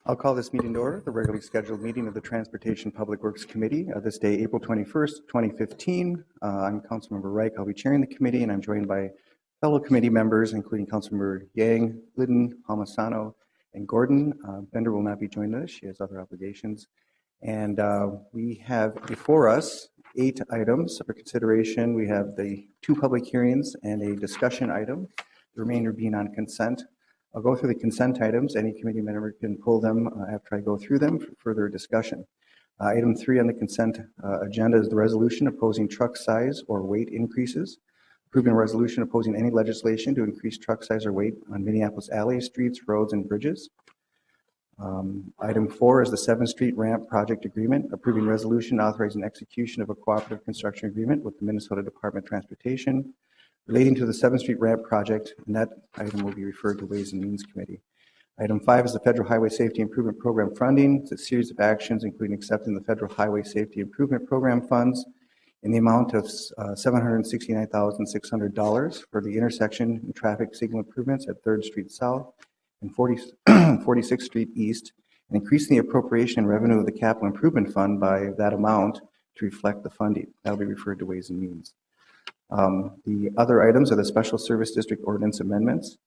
I'll call this meeting to order, the regularly scheduled meeting of the Transportation Public Works Committee, this day, April 21st, 2015. I'm Councilmember Reich. I'll be chairing the committee, and I'm joined by fellow committee members, including Councilmember Yang, Glidden, Palmisano, and Gordon. Bender will not be joining us. She has other obligations. And we have before us 8 items for consideration. We have the 2 public hearings and a discussion item, the remainder being on consent. I'll go through the consent items. Any committee member can pull them after I go through them for further discussion. Item 3 on the consent agenda is the resolution opposing truck size or weight increases. Approving a resolution opposing any legislation to increase truck size or weight on Minneapolis alleys, streets, roads, and bridges. Item 4 is the 7th Street Ramp Project Agreement, approving resolution authorizing execution of a cooperative construction agreement with the Minnesota Department of Transportation relating to the 7th Street Ramp Project, and that item will be referred to Ways and Means Committee. Item 5 is the Federal Highway Safety Improvement Program funding. It's a series of actions, including accepting the Federal Highway Safety Improvement Program funds in the amount of $769,600 for the intersection and traffic signal improvements at 3rd Street South and 46th Street East, and increasing the appropriation and revenue of the Capital Improvement Fund by that amount to reflect the funding. That will be referred to Ways and Means. The other items are the Special Service District Ordinance Amendments,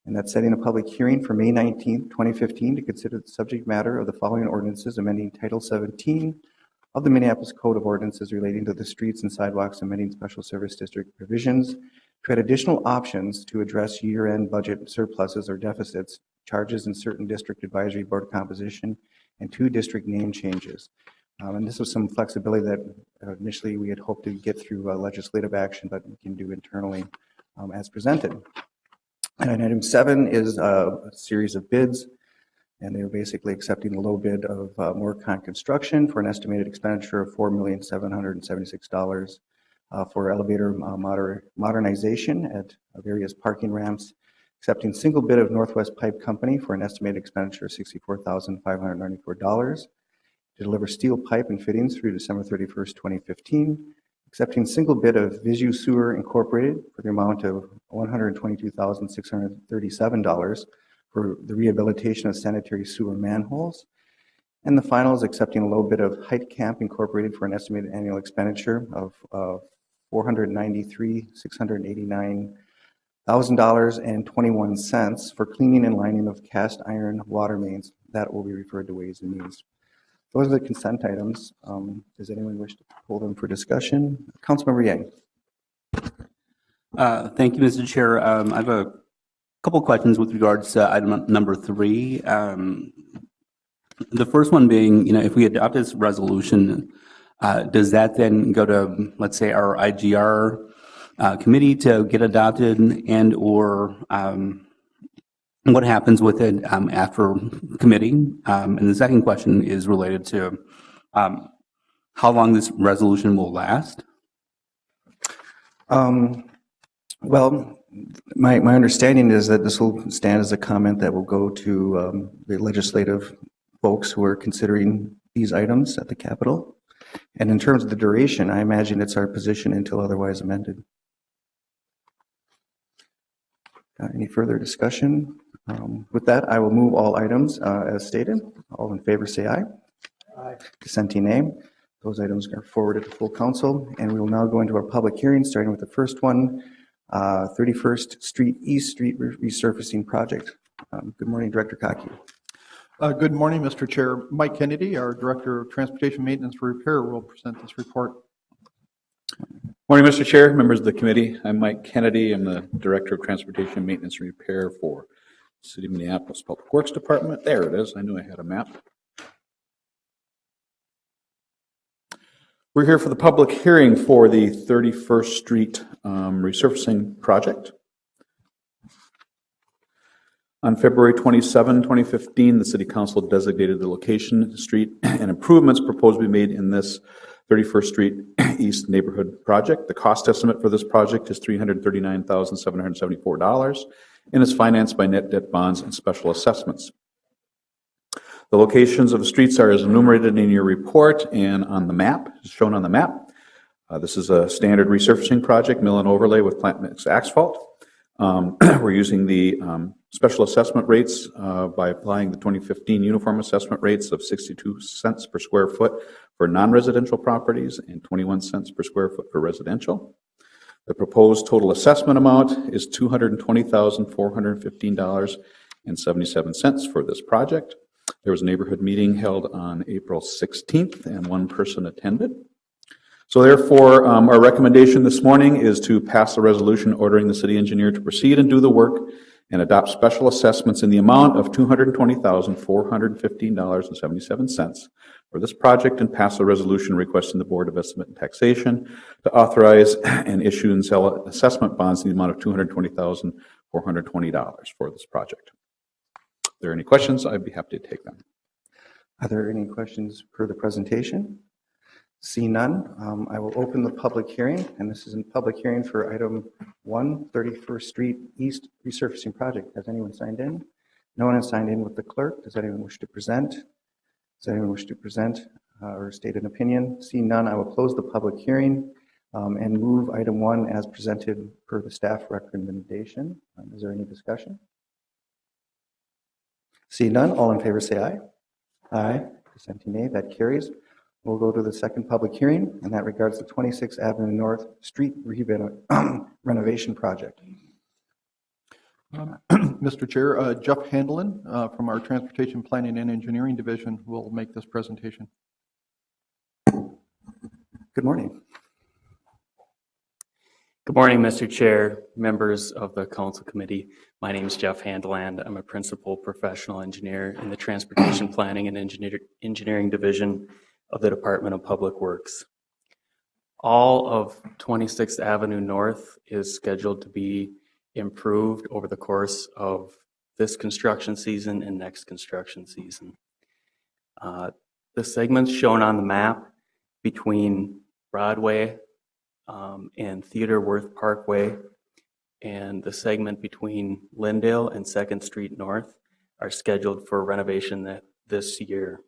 and that's setting a public hearing for May 19th, 2015 to consider the subject matter of the following ordinances amending Title 17 of the Minneapolis Code of Ordinances relating to the streets and sidewalks, amending Special Service District provisions to add additional options to address year-end budget surpluses or deficits, charges in certain district advisory board composition, and 2 district name changes. And this was some flexibility that initially we had hoped to get through legislative action, but we can do internally as presented. And item 7 is a series of bids, and they were basically accepting the low bid of Moorcon Construction for an estimated expenditure of $4,776 for elevator modernization at various parking ramps, accepting single bid of Northwest Pipe Company for an estimated expenditure of $64,594. To deliver steel pipe and fittings through December 31st, 2015, accepting single bid of Visu Sewer Incorporated for the amount of $122,637 for the rehabilitation of sanitary sewer manholes. And the final is accepting a low bid of Height Camp Incorporated for an estimated annual expenditure of $493,689,000.21 for cleaning and lining of cast iron water mains. That will be referred to Ways and Means. Those are the consent items. Does anyone wish to pull them for discussion? Councilmember Yang. Thank you, Mr. Chair. I have a couple questions with regards to item number 3. The first one being, if we adopt this resolution, does that then go to, let's say, our IGR committee to get adopted, and or what happens with it after committee? And the second question is related to how long this resolution will last. Well, my understanding is that this will stand as a comment that will go to the legislative folks who are considering these items at the Capitol. And in terms of the duration, I imagine it's our position until otherwise amended. Any further discussion? With that, I will move all items as stated. All in favor say aye. Aye. Dissenting nay. Those items are forwarded to full council, and we will now go into our public hearing, starting with the first one, 31st Street East Street Resurfacing Project. Good morning, Director Cockey. Good morning, Mr. Chair. Mike Kennedy, our Director of Transportation Maintenance and Repair, will present this report. Morning, Mr. Chair, members of the committee. I'm Mike Kennedy. I'm the Director of Transportation Maintenance and Repair for City of Minneapolis Public Works Department. There it is. I knew I had a map. We're here for the public hearing for the 31st Street resurfacing project. On February 27, 2015, the City Council designated the location, street, and improvements proposed to be made in this 31st Street East neighborhood project. The cost estimate for this project is $339,774 and is financed by net debt bonds and special assessments. The locations of the streets are as enumerated in your report and on the map, shown on the map. This is a standard resurfacing project, mill and overlay with plant mix asphalt. We're using the special assessment rates by applying the 2015 uniform assessment rates of 62 cents per square foot for non-residential properties and 21 cents per square foot for residential. The proposed total assessment amount is $220,415.77 for this project. There was a neighborhood meeting held on April 16th, and one person attended. So therefore, our recommendation this morning is to pass a resolution ordering the city engineer to proceed and do the work and adopt special assessments in the amount of $220,415.77 for this project, and pass a resolution requesting the Board of Estimate and Taxation to authorize and issue and sell assessment bonds in the amount of $220,420 for this project. If there are any questions, I'd be happy to take them. Are there any questions per the presentation? See none, I will open the public hearing, and this is a public hearing for item 1, 31st Street East resurfacing project. Has anyone signed in? No one has signed in with the clerk. Does anyone wish to present? Does anyone wish to present or state an opinion? See none, I will close the public hearing and move item 1 as presented per the staff recommendation. Is there any discussion? See none, all in favor say aye. Aye. Dissenting nay, that carries. We'll go to the second public hearing, and that regards the 26th Avenue North Street renovation project. Mr. Chair, Jeff Handelin from our Transportation Planning and Engineering Division will make this presentation. Good morning. Good morning, Mr. Chair, members of the Council Committee. My name is Jeff Handeland. I'm a principal professional engineer in the Transportation Planning and Engineering Division of the Department of Public Works. All of 26th Avenue North is scheduled to be improved over the course of this construction season and next construction season. The segments shown on the map between Broadway and Theodore Worth Parkway and the segment between Lyndale and 2nd Street North are scheduled for renovation this year.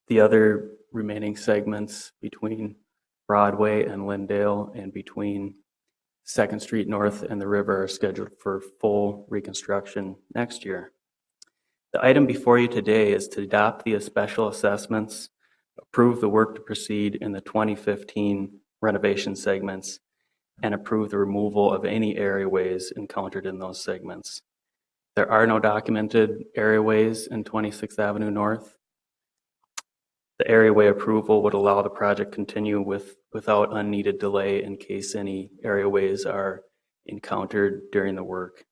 The other remaining segments between Broadway and Lyndale and between 2nd Street North and the river are scheduled for full reconstruction next year. The item before you today is to adopt the special assessments, approve the work to proceed in the 2015 renovation segments, and approve the removal of any areaways encountered in those segments. There are no documented areaways in 26th Avenue North. The areaway approval would allow the project continue without unneeded delay in case any areaways are encountered during the work.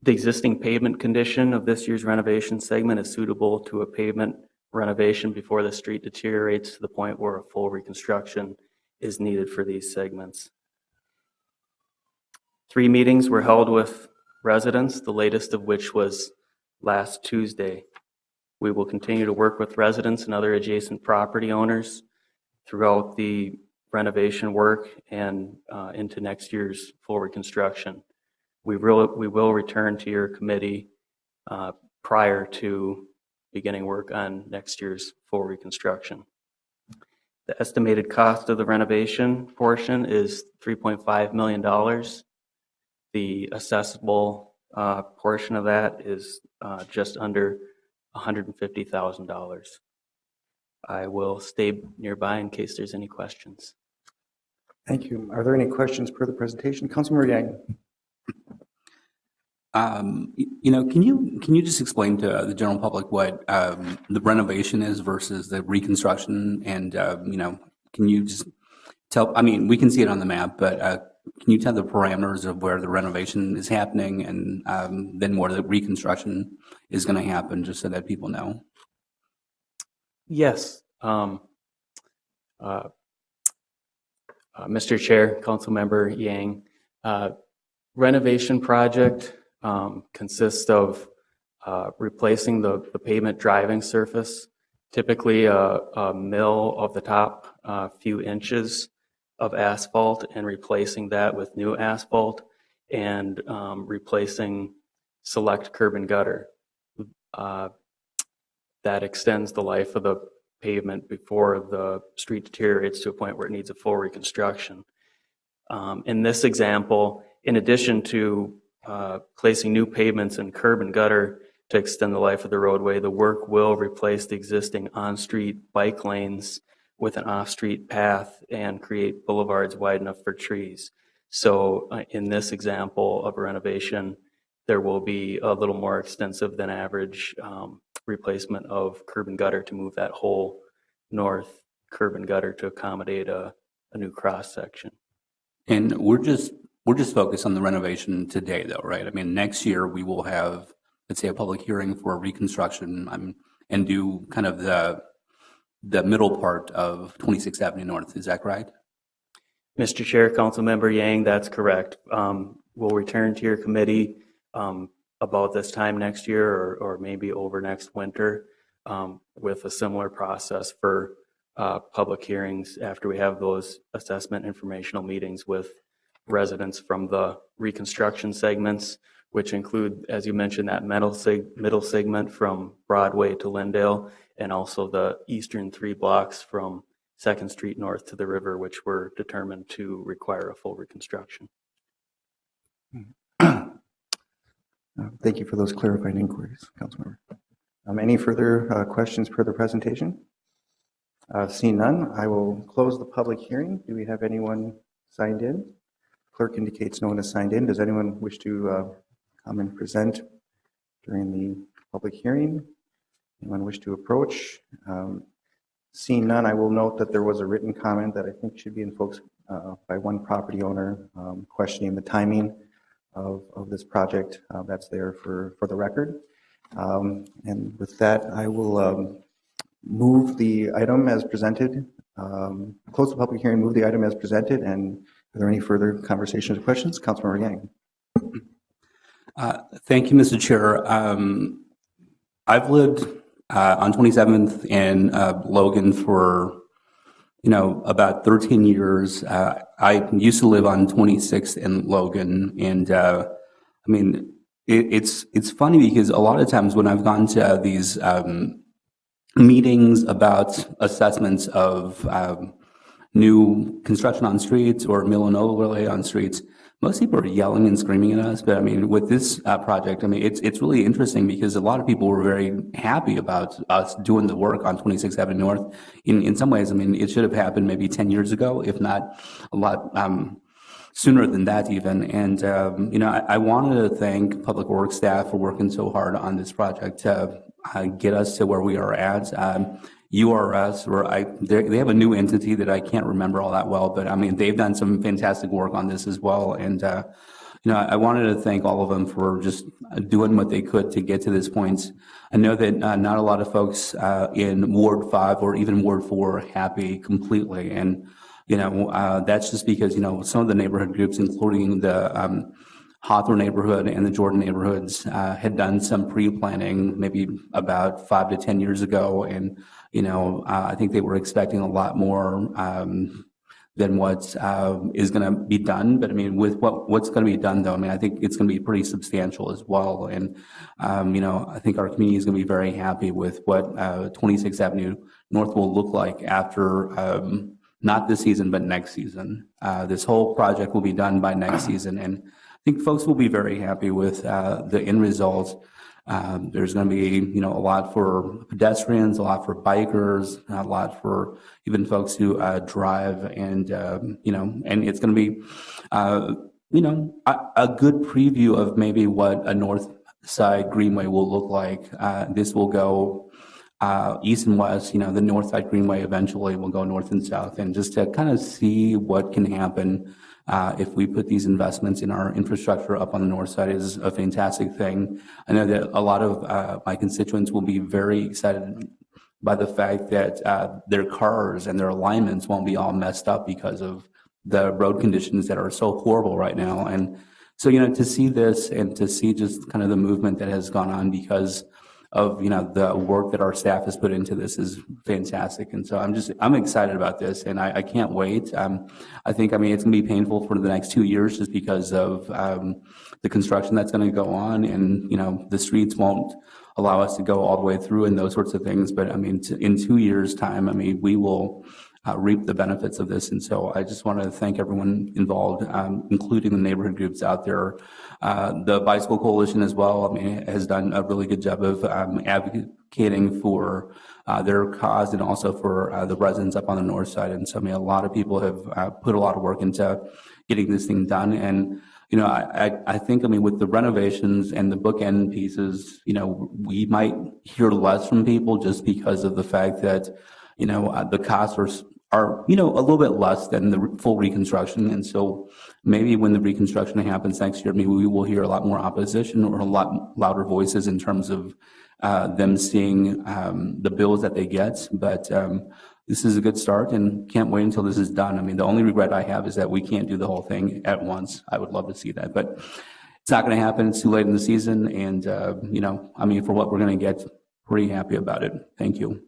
The existing pavement condition of this year's renovation segment is suitable to a pavement renovation before the street deteriorates to the point where a full reconstruction is needed for these segments. 3 meetings were held with residents, the latest of which was last Tuesday. We will continue to work with residents and other adjacent property owners throughout the renovation work and into next year's full reconstruction. We will return to your committee prior to beginning work on next year's full reconstruction. The estimated cost of the renovation portion is $3.5 million. The assessable portion of that is just under $150,000. I will stay nearby in case there's any questions. Thank you. Are there any questions per the presentation? Councilmember Yang. Can you just explain to the general public what the renovation is versus the reconstruction? And, can you just tell, we can see it on the map, but can you tell the parameters of where the renovation is happening and then where the reconstruction is going to happen, just so that people know? Yes. Mr. Chair, Councilmember Yang, renovation project consists of replacing the pavement driving surface, typically a mill of the top few inches of asphalt, and replacing that with new asphalt, and replacing select curb and gutter. That extends the life of the pavement before the street deteriorates to a point where it needs a full reconstruction. In this example, in addition to placing new pavements and curb and gutter to extend the life of the roadway, the work will replace the existing on-street bike lanes with an off-street path and create boulevards wide enough for trees. So in this example of a renovation, there will be a little more extensive than average replacement of curb and gutter to move that whole north curb and gutter to accommodate a new cross section. And we're just focused on the renovation today, though, right? I mean, next year we will have, let's say, a public hearing for reconstruction and do kind of the middle part of 26th Avenue North. Is that correct? Mr. Chair, Councilmember Yang, that's correct. We'll return to your committee about this time next year or maybe over next winter with a similar process for public hearings after we have those assessment informational meetings with residents from the reconstruction segments, which include, as you mentioned, that middle segment from Broadway to Lindale, and also the eastern 3 blocks from 2nd Street north to the river, which were determined to require a full reconstruction. Thank you for those clarifying inquiries, Councilmember. Any further questions per the presentation? Seeing none, I will close the public hearing. Do we have anyone signed in? Clerk indicates no one is signed in. Does anyone wish to come and present during the public hearing? Anyone wish to approach? Seeing none, I will note that there was a written comment that I think should be invoked by one property owner questioning the timing of this project. That's there for the record. And with that, I will move the item as presented, close the public hearing, move the item as presented, and are there any further conversations or questions? Councilmember Yang. Thank you, Mr. Chair. I've lived on 27th in Logan for, about 13 years. I used to live on 26th in Logan, and it's funny because a lot of times when I've gone to these meetings about assessments of new construction on streets or mill and overlay on streets, most people are yelling and screaming at us. But with this project, it's really interesting because a lot of people were very happy about us doing the work on 26th Avenue North. In some ways, it should have happened maybe 10 years ago, if not a lot sooner than that even. And, I wanted to thank Public Works staff for working so hard on this project to get us to where we are at. URS, they have a new entity that I can't remember all that well, but they've done some fantastic work on this as well. And, I wanted to thank all of them for just doing what they could to get to this point. I know that not a lot of folks in Ward 5 or even Ward 4 are happy completely. And, that's just because, some of the neighborhood groups, including the Hawthorne neighborhood and the Jordan neighborhoods had done some pre-planning maybe about 5 to 10 years ago. And, I think they were expecting a lot more than what is going to be done. But with what's going to be done, though, I think it's going to be pretty substantial as well. And, I think our community is going to be very happy with what 26th Avenue North will look like after not this season, but next season. This whole project will be done by next season. And I think folks will be very happy with the end result. There's going to be, a lot for pedestrians, a lot for bikers, a lot for even folks who drive, and and it's going to be, a good preview of maybe what a north side greenway will look like. This will go east and west. The north side greenway eventually will go north and south, and just to kind of see what can happen. If we put these investments in our infrastructure up on the north side is a fantastic thing. I know that a lot of my constituents will be very excited by the fact that their cars and their alignments won't be all messed up because of the road conditions that are so horrible right now. And so, to see this and to see just kind of the movement that has gone on because of, the work that our staff has put into this is fantastic. And so I'm excited about this, and I can't wait. I think, it's going to be painful for the next 2 years just because of the construction that's going to go on, and, the streets won't allow us to go all the way through and those sorts of things. But in 2 years' time, we will reap the benefits of this. And so I just want to thank everyone involved, including the neighborhood groups out there. The Bicycle Coalition as well, I mean, has done a really good job of advocating for their cause and also for the residents up on the north side. And so, I mean, a lot of people have put a lot of work into getting this thing done. And, you know, I think, I mean, with the renovations and the bookend pieces, you know, we might hear less from people just because of the fact that, you know, the costs are, you know, a little bit less than the full reconstruction. And so maybe when the reconstruction happens next year, maybe we will hear a lot more opposition or a lot louder voices in terms of them seeing the bills that they get. But this is a good start and can't wait until this is done. I mean, the only regret I have is that we can't do the whole thing at once. I would love to see that, but it's not going to happen. It's too late in the season. And, you know, I mean, for what we're going to get, pretty happy about it. Thank you.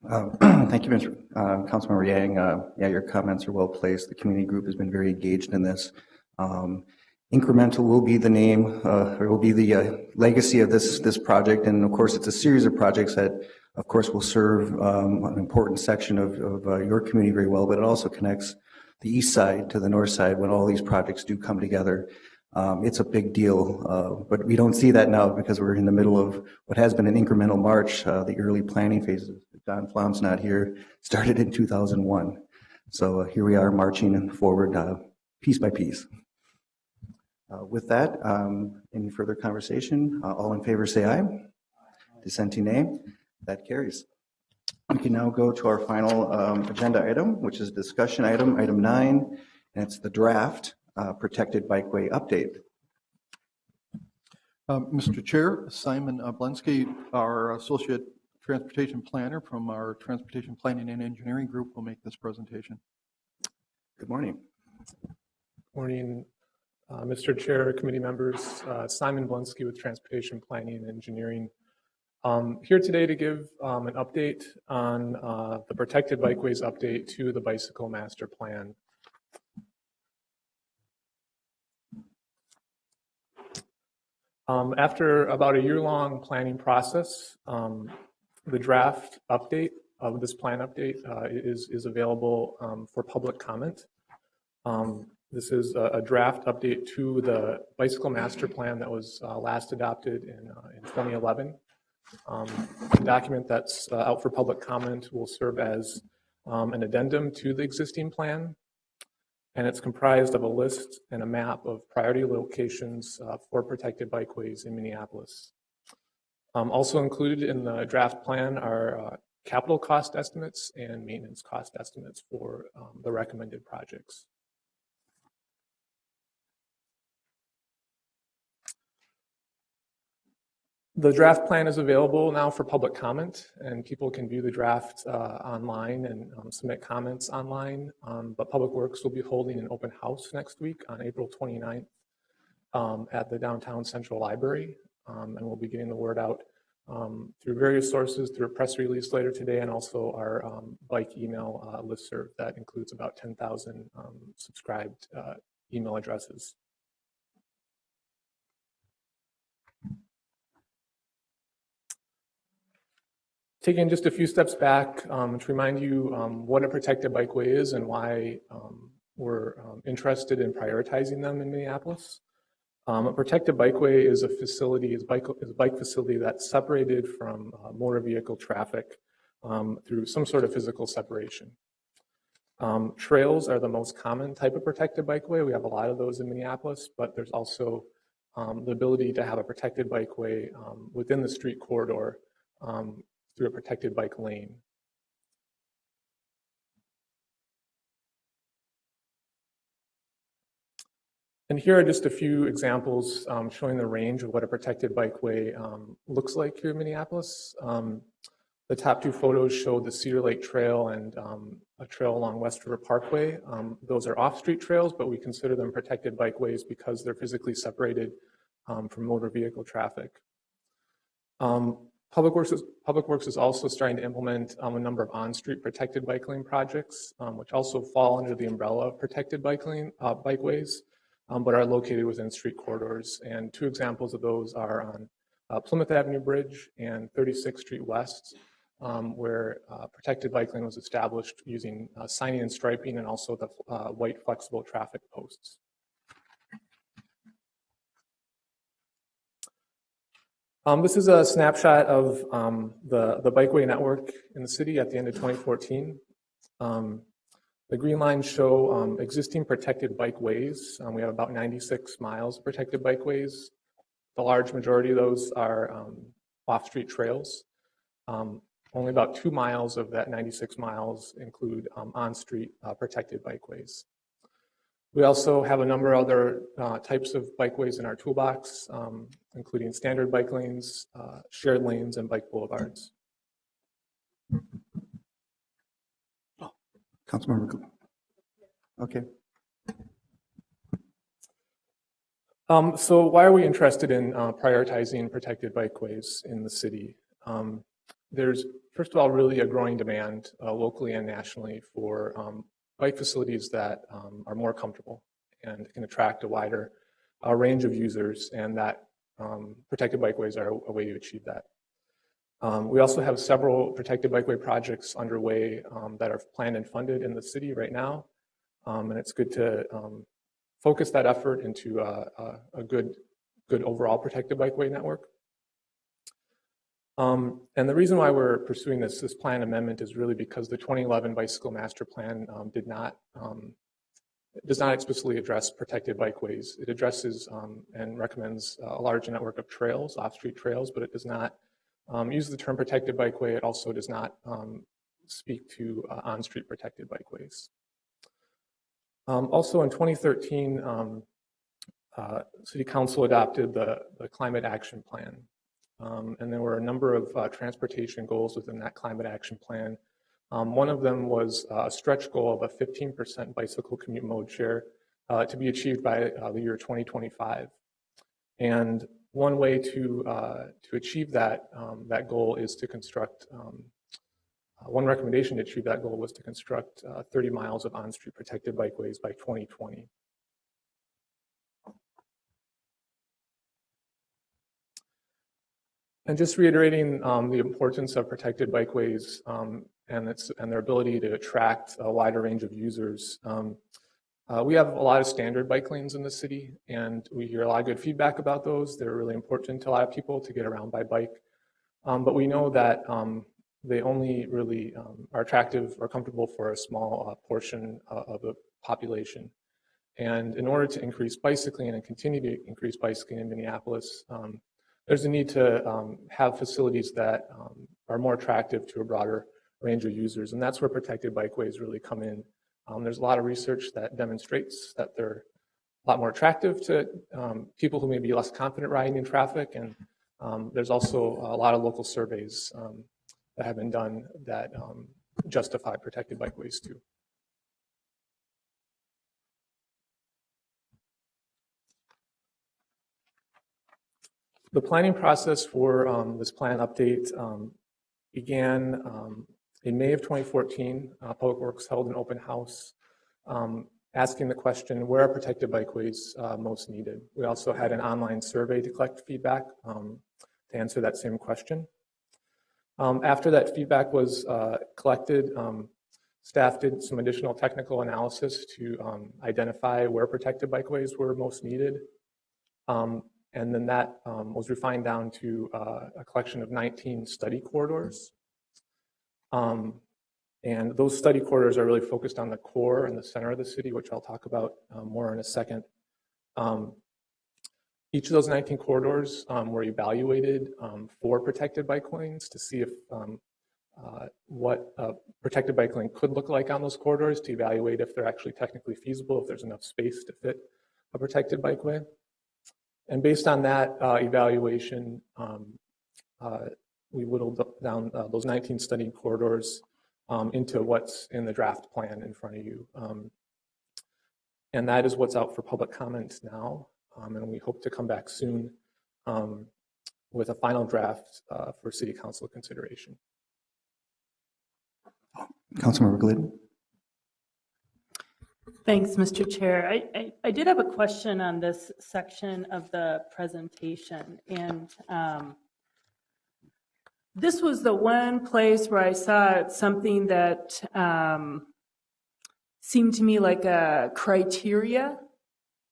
Thank you, Mr. Councilmember Yang. Yeah, your comments are well placed. The community group has been very engaged in this. Incremental will be the name, or will be the legacy of this project. And of course, it's a series of projects that, of course, will serve an important section of your community very well, but it also connects the east side to the north side when all these projects do come together. It's a big deal, but we don't see that now because we're in the middle of what has been an incremental march. The early planning phases, Don Flom's not here, started in 2001. So here we are marching forward piece by piece. With that, any further conversation? All in favor say aye. Dissenting nay. That carries. We can now go to our final agenda item, which is discussion item 9, and it's the draft protected bikeway update. Mr. Chair, Simon Blensky, our Associate Transportation Planner from our Transportation Planning and Engineering Group, will make this presentation. Good morning. Morning, Mr. Chair, committee members. Simon Blensky with Transportation Planning and Engineering. Here today to give an update on the Protected Bikeways update to the Bicycle Master Plan. After about a year-long planning process, the draft update of this plan update is available for public comment. This is a draft update to the Bicycle Master Plan that was last adopted in 2011. The document that's out for public comment will serve as an addendum to the existing plan, and it's comprised of a list and a map of priority locations for protected bikeways in Minneapolis. Also included in the draft plan are capital cost estimates and maintenance cost estimates for the recommended projects. The draft plan is available now for public comment, and people can view the draft online and submit comments online. But Public Works will be holding an open house next week on April 29th at the Downtown Central Library. And we'll be getting the word out through various sources, through a press release later today, and also our bike email listserv that includes about 10,000 subscribed email addresses. Taking just a few steps back to remind you what a protected bikeway is and why we're interested in prioritizing them in Minneapolis. A protected bikeway is a facility, is a bike facility that's separated from motor vehicle traffic through some sort of physical separation. Trails are the most common type of protected bikeway. We have a lot of those in Minneapolis, but there's also the ability to have a protected bikeway within the street corridor through a protected bike lane. And here are just a few examples showing the range of what a protected bikeway looks like here in Minneapolis. The top two photos show the Cedar Lake Trail and a trail along West River Parkway. Those are off-street trails, but we consider them protected bikeways because they're physically separated from motor vehicle traffic. Public Works is also starting to implement a number of on-street protected bike lane projects, which also fall under the umbrella of protected bikeways, but are located within street corridors. And two examples of those are on Plymouth Avenue Bridge and 36th Street West. where protected bike lane was established using signing and striping and also the white flexible traffic posts. This is a snapshot of the Bikeway network in the city at the end of 2014. The green lines show existing protected bikeways. We have about 96 miles of protected bikeways. The large majority of those are off-street trails. Only about 2 miles of that 96 miles include on-street protected bikeways. We also have a number of other types of bikeways in our toolbox, including standard bike lanes, shared lanes, and bike boulevards. Councilmember. Okay. So why are we interested in prioritizing protected bikeways in the city? There's, first of all, really a growing demand locally and nationally for bike facilities that are more comfortable and can attract a wider range of users, and that protected bikeways are a way to achieve that. We also have several protected bikeway projects underway that are planned and funded in the city right now, and it's good to focus that effort into a good overall protected bikeway network. And the reason why we're pursuing this plan amendment is really because the 2011 Bicycle Master Plan does not explicitly address protected bikeways. It addresses and recommends a large network of trails, off-street trails, but it does not use the term protected bikeway. It also does not speak to on-street protected bikeways. Also in 2013, City Council adopted the Climate Action Plan. And there were a number of transportation goals within that Climate Action Plan. One of them was a stretch goal of a 15% bicycle commute mode share to be achieved by the year 2025. And one way to achieve that goal is to construct, one recommendation to achieve that goal was to construct 30 miles of on-street protected bikeways by 2020. And just reiterating the importance of protected bikeways and their ability to attract a wider range of users. We have a lot of standard bike lanes in the city, and we hear a lot of good feedback about those. They're really important to a lot of people to get around by bike. But we know that they only really are attractive or comfortable for a small portion of the population. And in order to increase bicycling and continue to increase bicycling in Minneapolis, there's a need to have facilities that are more attractive to a broader range of users. And that's where protected bikeways really come in. There's a lot of research that demonstrates that they're a lot more attractive to people who may be less confident riding in traffic. And there's also a lot of local surveys that have been done that justify protected bikeways too. The planning process for this plan update began in May of 2014. Public Works held an open house asking the question, where are protected bikeways most needed? We also had an online survey to collect feedback to answer that same question. After that feedback was collected, staff did some additional technical analysis to identify where protected bikeways were most needed. And then that was refined down to a collection of 19 study corridors. And those study corridors are really focused on the core and the center of the city, which I'll talk about more in a second. Each of those 19 corridors were evaluated for protected bike lanes to see if what a protected bike lane could look like on those corridors, to evaluate if they're actually technically feasible, if there's enough space to fit a protected bikeway. And based on that evaluation, we whittled down those 19 study corridors into what's in the draft plan in front of you. And that is what's out for public comment now. And we hope to come back soon with a final draft for City Council consideration. Councilmember Glidden. Thanks, Mr. Chair. I did have a question on this section of the presentation, and this was the one place where I saw something that seemed to me like a criteria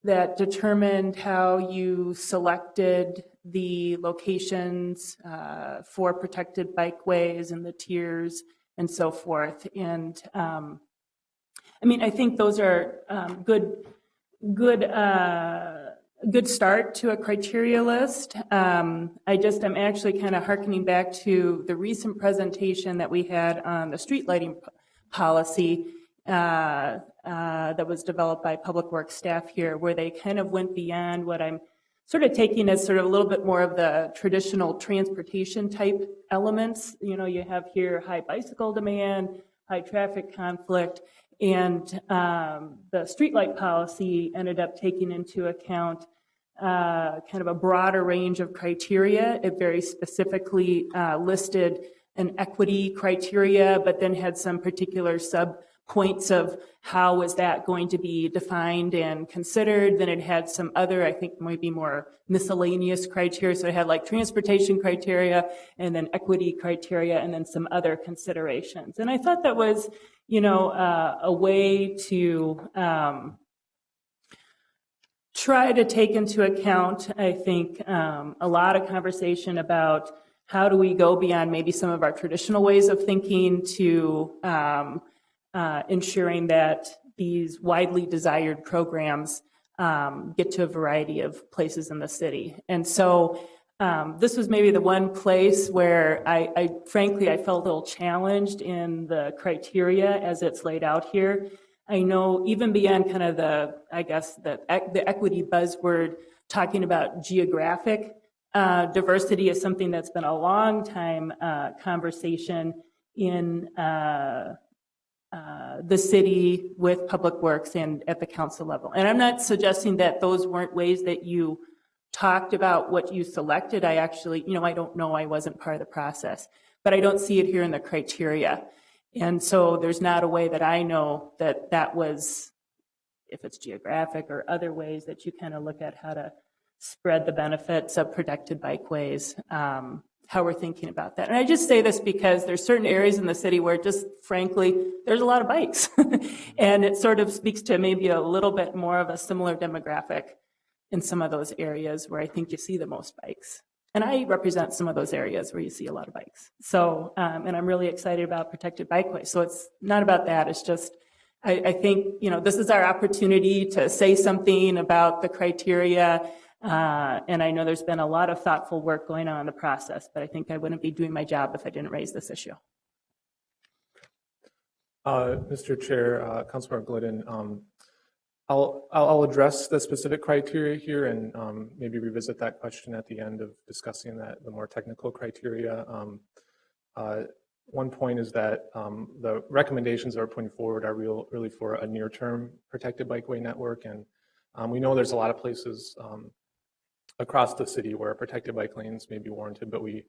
that determined how you selected the locations for protected bikeways and the tiers and so forth. And I mean, I think those are good start to a criteria list. I'm actually kind of hearkening back to the recent presentation that we had on the street lighting policy that was developed by Public Works staff here, where they kind of went beyond what I'm sort of taking as sort of a little bit more of the traditional transportation type elements. You know, you have here high bicycle demand, high traffic conflict, and the streetlight policy ended up taking into account kind of a broader range of criteria. It very specifically listed an equity criteria, but then had some particular sub points of how was that going to be defined and considered. Then it had some other, I think, maybe more miscellaneous criteria. So it had like transportation criteria and then equity criteria and then some other considerations. And I thought that was, you know, a way to try to take into account, I think, a lot of conversation about how do we go beyond maybe some of our traditional ways of thinking to ensuring that these widely desired programs get to a variety of places in the city. And so this was maybe the one place where I frankly, I felt a little challenged in the criteria as it's laid out here. I know even beyond kind of the, I guess, the equity buzzword, talking about geographic diversity is something that's been a long time conversation in the city with Public Works and at the council level. And I'm not suggesting that those weren't ways that you talked about what you selected. I actually, you know, I don't know, I wasn't part of the process, but I don't see it here in the criteria. And so there's not a way that I know that that was, if it's geographic or other ways that you kind of look at how to spread the benefits of protected bikeways, how we're thinking about that. And I just say this because there's certain areas in the city where just frankly, there's a lot of bikes. And it sort of speaks to maybe a little bit more of a similar demographic in some of those areas where I think you see the most bikes. And I represent some of those areas where you see a lot of bikes. So, and I'm really excited about protected bikeways. So it's not about that. It's just, I think, you know, this is our opportunity to say something about the criteria. And I know there's been a lot of thoughtful work going on in the process, but I think I wouldn't be doing my job if I didn't raise this issue. Mr. Chair, Councilmember Glidden, I'll address the specific criteria here and maybe revisit that question at the end of discussing the more technical criteria. One point is that the recommendations that we're putting forward are really for a near-term protected bikeway network, and we know there's a lot of places across the city where protected bike lanes may be warranted, but we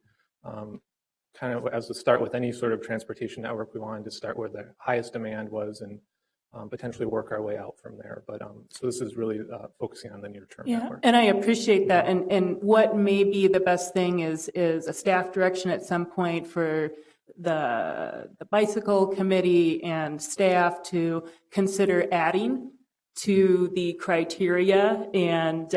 kind of, as to start with any sort of transportation network, we wanted to start where the highest demand was and potentially work our way out from there. But so this is really focusing on the near-term network. And I appreciate that. And what may be the best thing is a staff direction at some point for the bicycle committee and staff to consider adding to the criteria and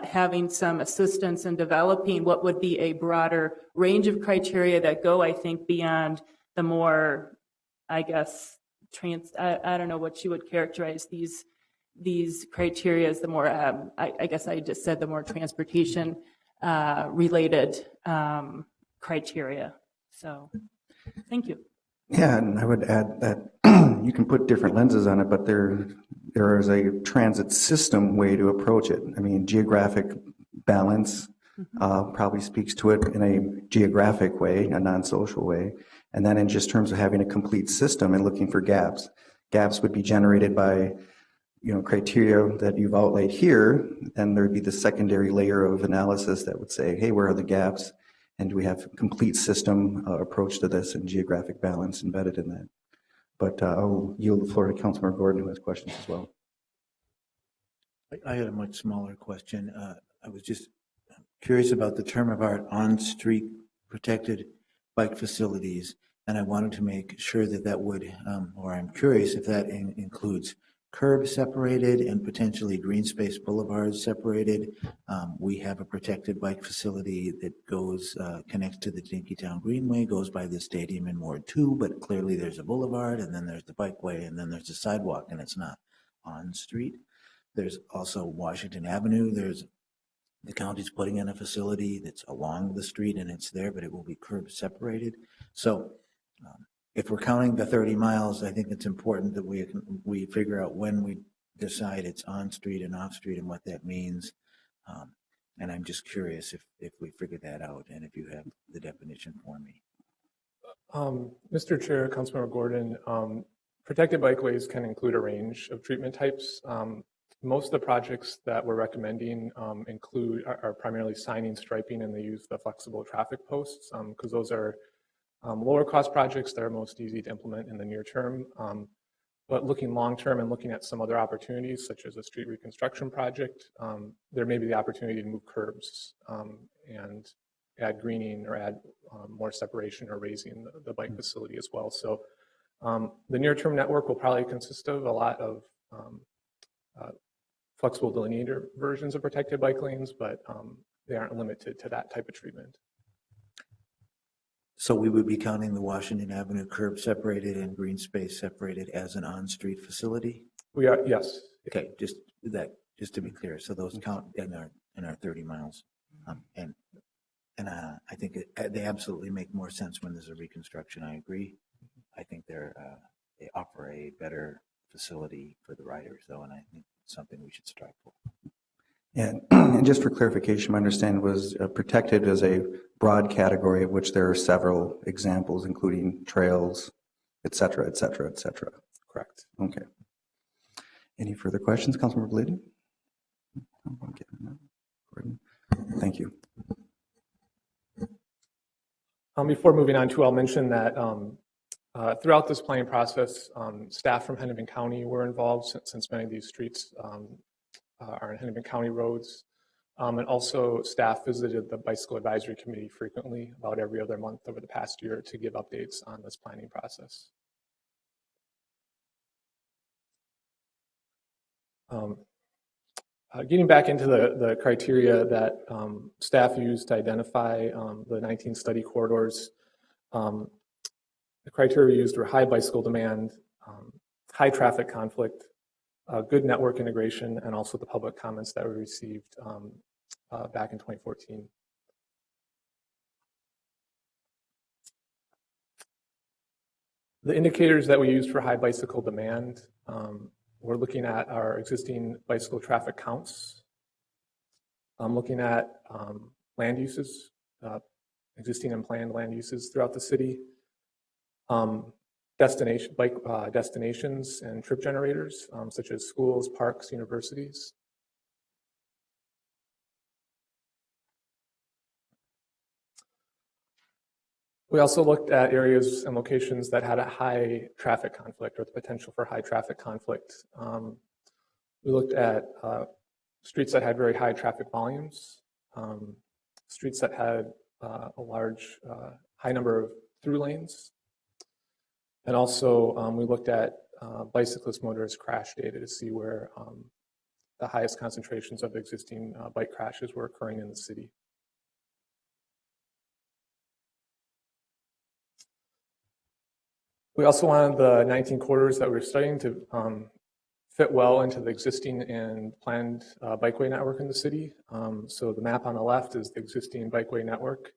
having some assistance in developing what would be a broader range of criteria that go, I think, beyond the more, I guess, I don't know what you would characterize these criteria as the more, I guess I just said the more transportation related criteria. So thank you. Yeah, and I would add that you can put different lenses on it, but there is a transit system way to approach it. I mean, geographic balance probably speaks to it in a geographic way, a non-social way. And then in just terms of having a complete system and looking for gaps. Gaps would be generated by, you know, criteria that you've outlined here. Then there'd be the secondary layer of analysis that would say, hey, where are the gaps? And do we have a complete system approach to this and geographic balance embedded in that? But I'll yield the floor to Councilmember Gordon, who has questions as well. I had a much smaller question. I was just curious about the term of art, on-street protected bike facilities, and I wanted to make sure that that would, or I'm curious if that includes curb separated and potentially green space boulevards separated. We have a protected bike facility that goes, connects to the Dinkytown Greenway, goes by the stadium in Ward 2, but clearly there's a boulevard, and then there's the bikeway, and then there's a sidewalk, and it's not on street. There's also Washington Avenue. The county's putting in a facility that's along the street, and it's there, but it will be curb separated. So if we're counting the 30 miles, I think it's important that we figure out when we decide it's on street and off street and what that means. And I'm just curious if we figured that out and if you have the definition for me. Mr. Chair, Councilmember Gordon, protected bikeways can include a range of treatment types. Most of the projects that we're recommending are primarily signing, striping, and they use the flexible traffic posts because those are lower cost projects that are most easy to implement in the near term. But looking long term and looking at some other opportunities, such as a street reconstruction project, there may be the opportunity to move curbs and add greening or add more separation or raising the bike facility as well. So the near term network will probably consist of a lot of flexible delineator versions of protected bike lanes, but they aren't limited to that type of treatment. So we would be counting the Washington Avenue curb separated and green space separated as an on-street facility? We are, yes. Okay, just to be clear, so those count in our 30 miles. And I think they absolutely make more sense when there's a reconstruction. I agree. I think they offer a better facility for the riders, though, and I think it's something we should strive for. And just for clarification, my understanding was protected as a broad category of which there are several examples, including trails, et cetera, et cetera, et cetera. Correct. Okay. Any further questions, Councilmember Glidden? Thank you. Before moving on to, I'll mention that throughout this planning process, staff from Hennepin County were involved since many of these streets are in Hennepin County roads. And also staff visited the Bicycle Advisory Committee frequently, about every other month over the past year, to give updates on this planning process. Getting back into the criteria that staff used to identify the 19 study corridors, the criteria used were high bicycle demand, high traffic conflict, good network integration, and also the public comments that we received back in 2014. The indicators that we used for high bicycle demand, we're looking at our existing bicycle traffic counts. I'm looking at land uses, existing and planned land uses throughout the city. Bike destinations and trip generators, such as schools, parks, universities. We also looked at areas and locations that had a high traffic conflict or the potential for high traffic conflict. We looked at streets that had very high traffic volumes, streets that had a large, high number of through lanes. And also we looked at bicyclist motorist crash data to see where the highest concentrations of existing bike crashes were occurring in the city. We also wanted the 19 corridors that we were studying to fit well into the existing and planned bikeway network in the city. So the map on the left is the existing bikeway network.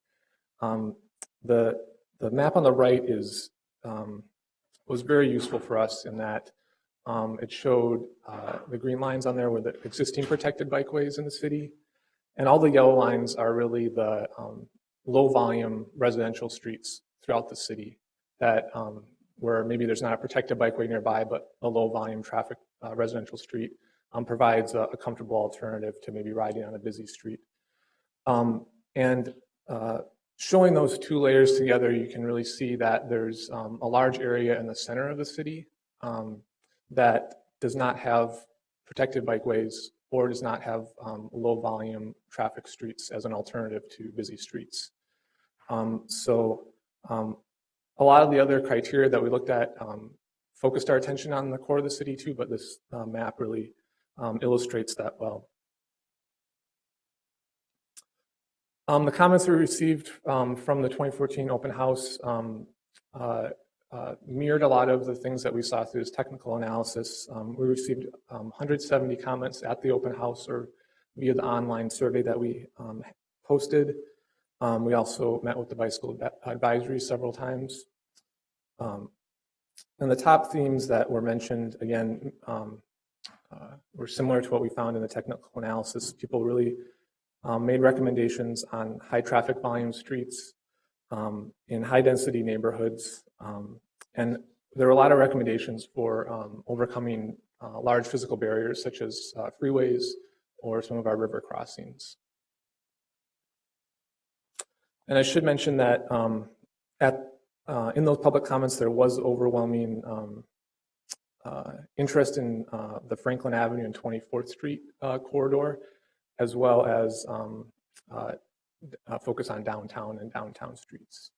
The map on the right was very useful for us in that it showed the green lines on there were the existing protected bikeways in the city, and all the yellow lines are really the low volume residential streets throughout the city that where maybe there's not a protected bikeway nearby, but a low volume traffic residential street provides a comfortable alternative to maybe riding on a busy street. Showing those two layers together, you can really see that there's a large area in the center of the city that does not have protected bikeways or does not have low volume traffic streets as an alternative to busy streets. So A lot of the other criteria that we looked at focused our attention on the core of the city too, but this map really illustrates that well. The comments we received from the 2014 open house mirrored a lot of the things that we saw through this technical analysis. We received 170 comments at the open house or via the online survey that we posted. We also met with the bicycle advisory several times. And the top themes that were mentioned, again, were similar to what we found in the technical analysis. People really made recommendations on high traffic volume streets in high density neighborhoods. And there were a lot of recommendations for overcoming large physical barriers such as freeways or some of our river crossings. And I should mention that in those public comments, there was overwhelming interest in the Franklin Avenue and 24th Street corridor, as well as focus on downtown and downtown streets.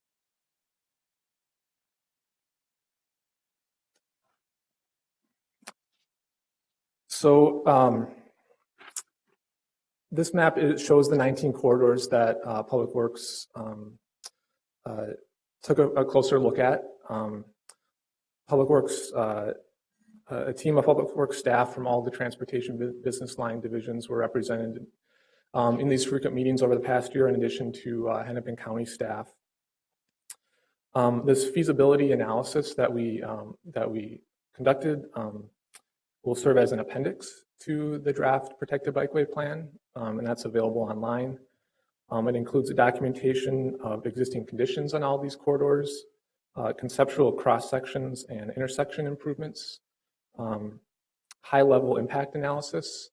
So this map shows the 19 corridors that Public Works took a closer look at. Public Works, a team of Public Works staff from all the transportation business line divisions were represented in these frequent meetings over the past year, in addition to Hennepin County staff. This feasibility analysis that we conducted will serve as an appendix to the draft Protected Bikeway Plan, and that's available online. It includes a documentation of existing conditions on all these corridors, conceptual cross sections and intersection improvements, high-level impact analysis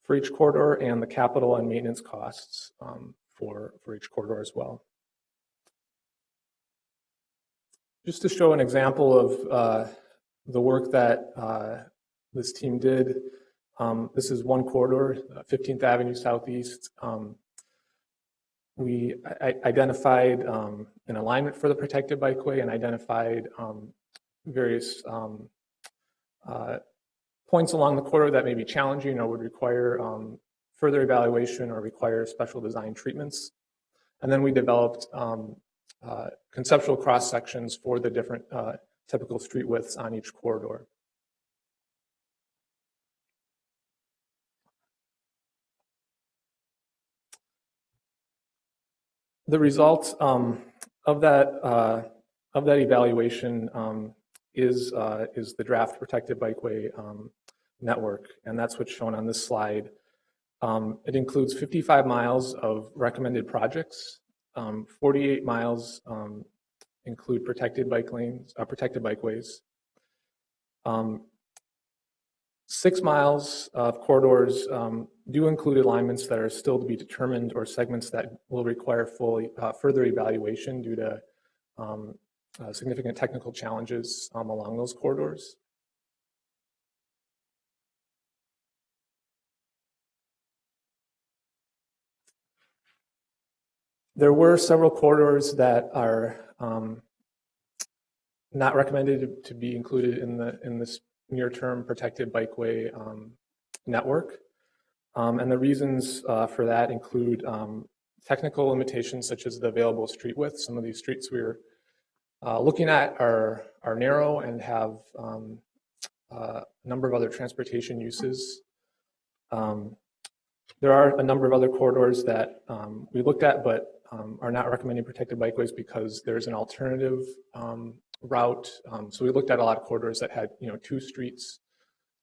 for each corridor, and the capital and maintenance costs for each corridor as well. Just to show an example of the work that this team did, this is one corridor, 15th Avenue Southeast. We identified an alignment for the Protected Bikeway and identified various points along the corridor that may be challenging or would require further evaluation or require special design treatments. And then we developed conceptual cross sections for the different typical street widths on each corridor. The results of that evaluation is the draft Protected Bikeway network, and that's what's shown on this slide. It includes 55 miles of recommended projects. 48 miles include protected bike lanes, protected bikeways. 6 miles of corridors do include alignments that are still to be determined or segments that will require further evaluation due to significant technical challenges along those corridors. There were several corridors that are not recommended to be included in this near-term Protected Bikeway network. And the reasons for that include technical limitations such as the available street width. Some of these streets we're looking at are narrow and have a number of other transportation uses. There are a number of other corridors that we looked at but are not recommending Protected Bikeways because there's an alternative route. So we looked at a lot of corridors that had, two streets.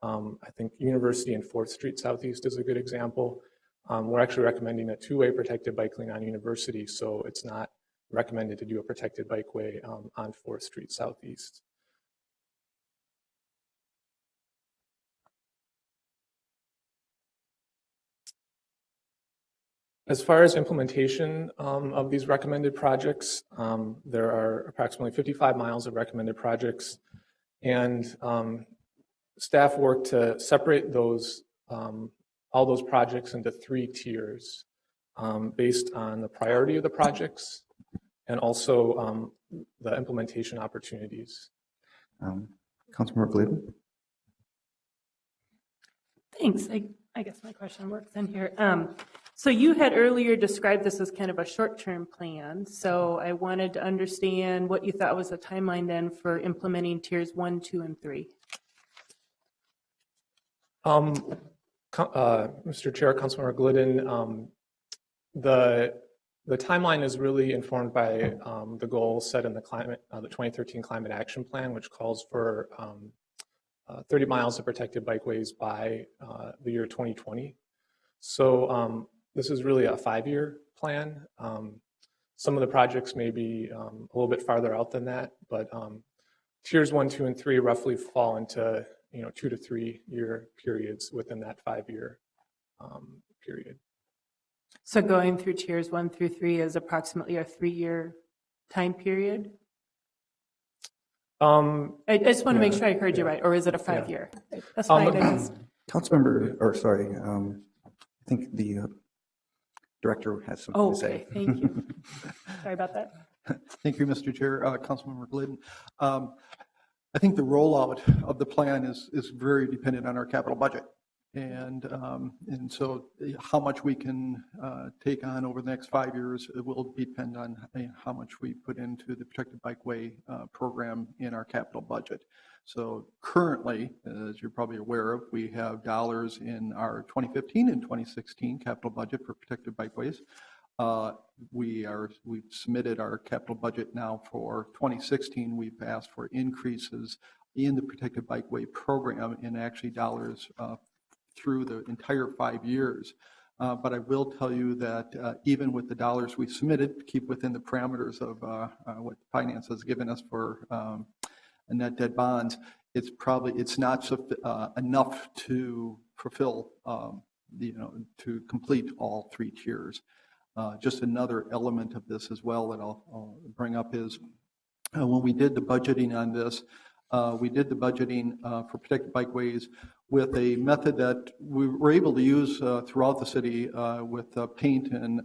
I think University and 4th Street Southeast is a good example. We're actually recommending a two-way protected bike lane on University, so it's not recommended to do a protected bikeway on 4th Street Southeast. As far as implementation of these recommended projects, there are approximately 55 miles of recommended projects, and staff work to separate those all those projects into 3 tiers based on the priority of the projects, and also the implementation opportunities. Councilmember Glidden? Thanks. I guess my question works in here. So you had earlier described this as kind of a short-term plan. So I wanted to understand what you thought was the timeline then for implementing tiers 1, 2, and 3. Mr. Chair, Councilmember Glidden, the timeline is really informed by the goals set in the 2013 Climate Action Plan, which calls for 30 miles of protected bikeways by the year 2020. So this is really a 5-year plan. Some of the projects may be a little bit farther out than that, but tiers 1, 2, and 3 roughly fall into 2 to 3 year periods within that 5-year period. So going through tiers 1 through 3 is approximately a 3-year time period? I just want to make sure I heard you right, or is it a 5-year? That's fine. Councilmember, or sorry, I think the director has something to say. Okay, thank you. Sorry about that. Thank you, Mr. Chair. Councilmember Glidden. I think the rollout of the plan is very dependent on our capital budget. And so how much we can take on over the next 5 years will depend on how much we put into the Protected Bikeway program in our capital budget. So currently, as you're probably aware of, we have dollars in our 2015 and 2016 capital budget for Protected Bikeways. We've submitted our capital budget now for 2016. We've asked for increases in the Protected Bikeway program and actually dollars through the entire 5 years. But I will tell you that even with the dollars we submitted, to keep within the parameters of what finance has given us for net debt bonds, it's not enough to fulfill, to complete all 3 tiers. Just another element of this as well that I'll bring up is when we did the budgeting on this, we did the budgeting for Protected Bikeways with a method that we were able to use throughout the city with paint and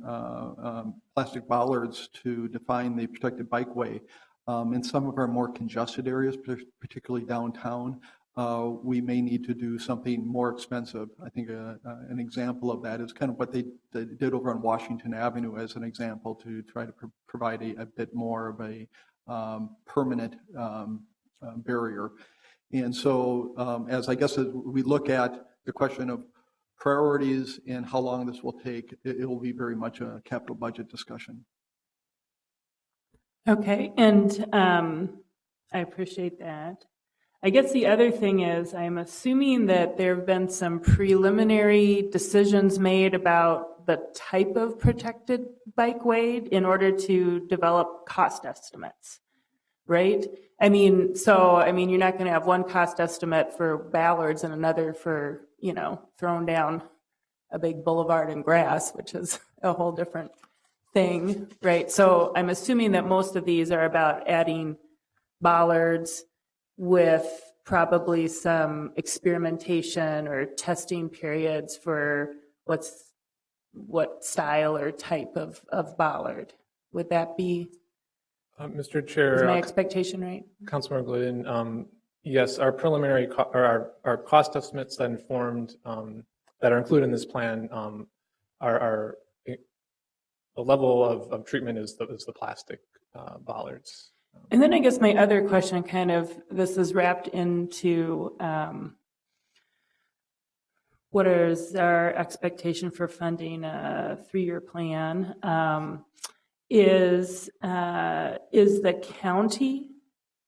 plastic bollards to define the Protected Bikeway. In some of our more congested areas, particularly downtown, we may need to do something more expensive. I think an example of that is kind of what they did over on Washington Avenue as an example to try to provide a bit more of a permanent barrier. And so as we look at the question of priorities and how long this will take, it will be very much a capital budget discussion. Okay, and I appreciate that. I guess the other thing is I'm assuming that there have been some preliminary decisions made about the type of protected bikeway in order to develop cost estimates, right? I mean, you're not going to have one cost estimate for ballards and another for, throwing down a big boulevard in grass, which is a whole different thing, right? So I'm assuming that most of these are about adding bollards with probably some experimentation or testing periods for what style or type of bollard. Would that be Mr. Chair, is my expectation right? Councilmember Glidden, yes, our preliminary our cost estimates that informed that are included in this plan are the level of treatment is the plastic bollards. And then I guess my other question this is wrapped into what is our expectation for funding a 3-year plan? Is the county,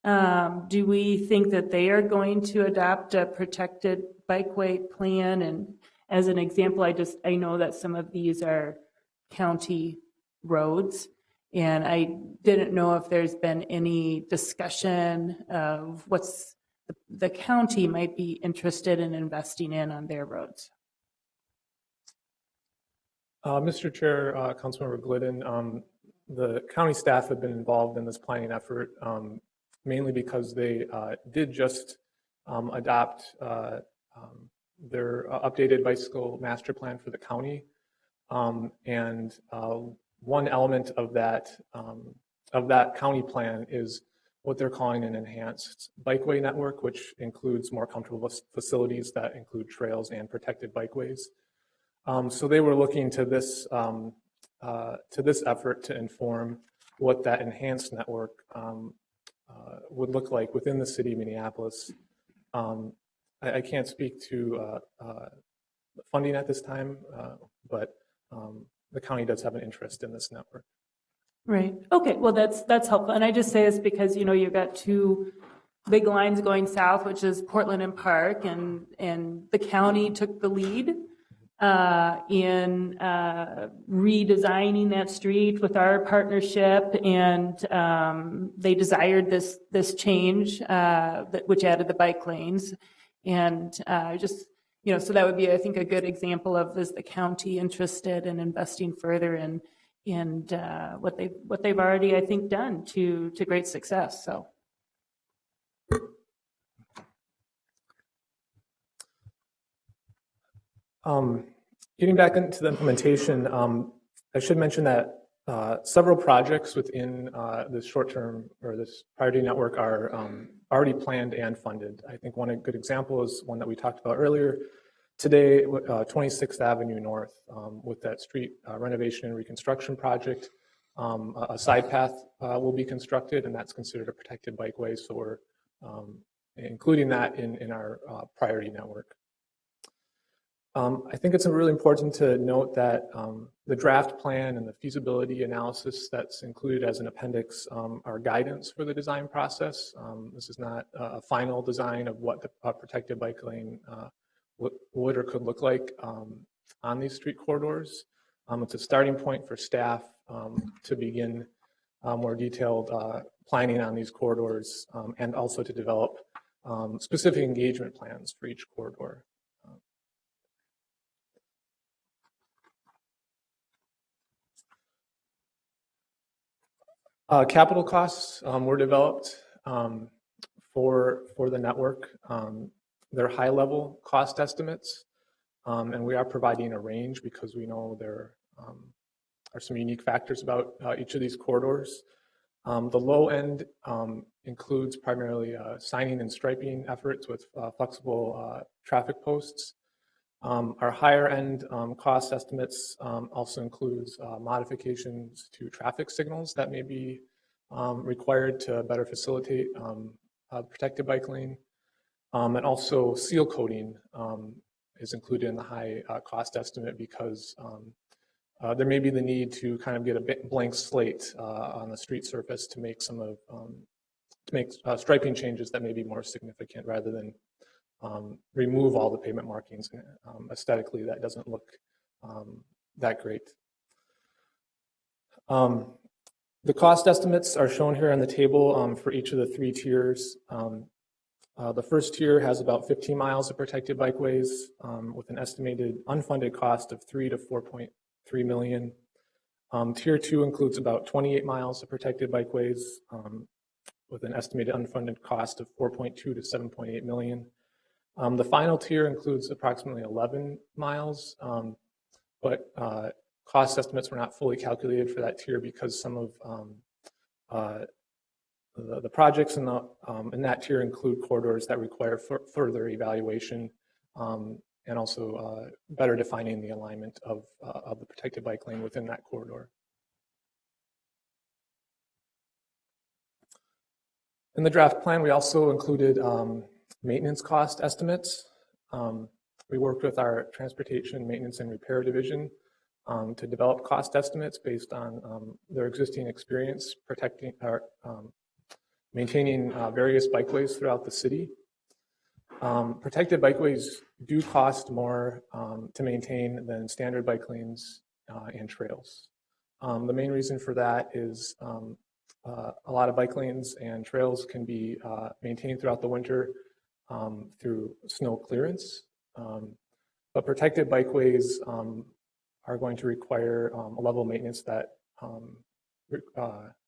do we think that they are going to adopt a protected bikeway plan? And as an example, I know that some of these are county roads, and I didn't know if there's been any discussion of what's the county might be interested in investing in on their roads. Mr. Chair, Councilmember Glidden, the county staff have been involved in this planning effort mainly because they did just adopt their updated bicycle master plan for the county. And one element of that that county plan is what they're calling an enhanced bikeway network, which includes more comfortable facilities that include trails and protected bikeways. So they were looking to this effort to inform what that enhanced network would look like within the city of Minneapolis. I can't speak to funding at this time, but the county does have an interest in this network. Right. Okay. Well, that's helpful. And I just say this because, you know, you've got two big lines going south, which is Portland and Park, and the county took the lead in redesigning that street with our partnership, and they desired this change, which added the bike lanes, and just, you know, so that would be, I think, a good example of, is the county interested in investing further in what they've already, I think, done to great success. So. Getting back into the implementation, I should mention that several projects within this short-term or this priority network are already planned and funded. I think one good example is one that we talked about earlier today, 26th Avenue North, with that street renovation and reconstruction project. A side path will be constructed, and that's considered a protected bikeway, so we're including that in our priority network. I think it's really important to note that the draft plan and the feasibility analysis that's included as an appendix are guidance for the design process. This is not a final design of what the protected bike lane would or could look like on these street corridors. It's a starting point for staff to begin more detailed planning on these corridors, and also to develop specific engagement plans for each corridor. Capital costs were developed for the network. They're high-level cost estimates, and we are providing a range because we know there are some unique factors about each of these corridors. The low end includes primarily signing and striping efforts with flexible traffic posts. Our higher end cost estimates also includes modifications to traffic signals that may be required to better facilitate the protected bike lane. And also seal coating is included in the high cost estimate because there may be the need to kind of get a blank slate on the street surface to make striping changes that may be more significant, rather than remove all the pavement markings. Aesthetically, that doesn't look that great. The cost estimates are shown here on the table for each of the three tiers. The first tier has about 15 miles of protected bikeways with an estimated unfunded cost of $3 to $4.3 million. Tier 2 includes about 28 miles of protected bikeways with an estimated unfunded cost of $4.2 to $7.8 million. The final tier includes approximately 11 miles, but cost estimates were not fully calculated for that tier because some of the projects in that tier include corridors that require further evaluation, and also better defining the alignment of the protected bike lane within that corridor. In the draft plan, we also included maintenance cost estimates. We worked with our Transportation Maintenance and Repair Division to develop cost estimates based on their existing experience maintaining various bikeways throughout the city. Protected bikeways do cost more to maintain than standard bike lanes and trails. The main reason for that is a lot of bike lanes and trails can be maintained throughout the winter through snow clearance. But protected bikeways are going to require a level of maintenance that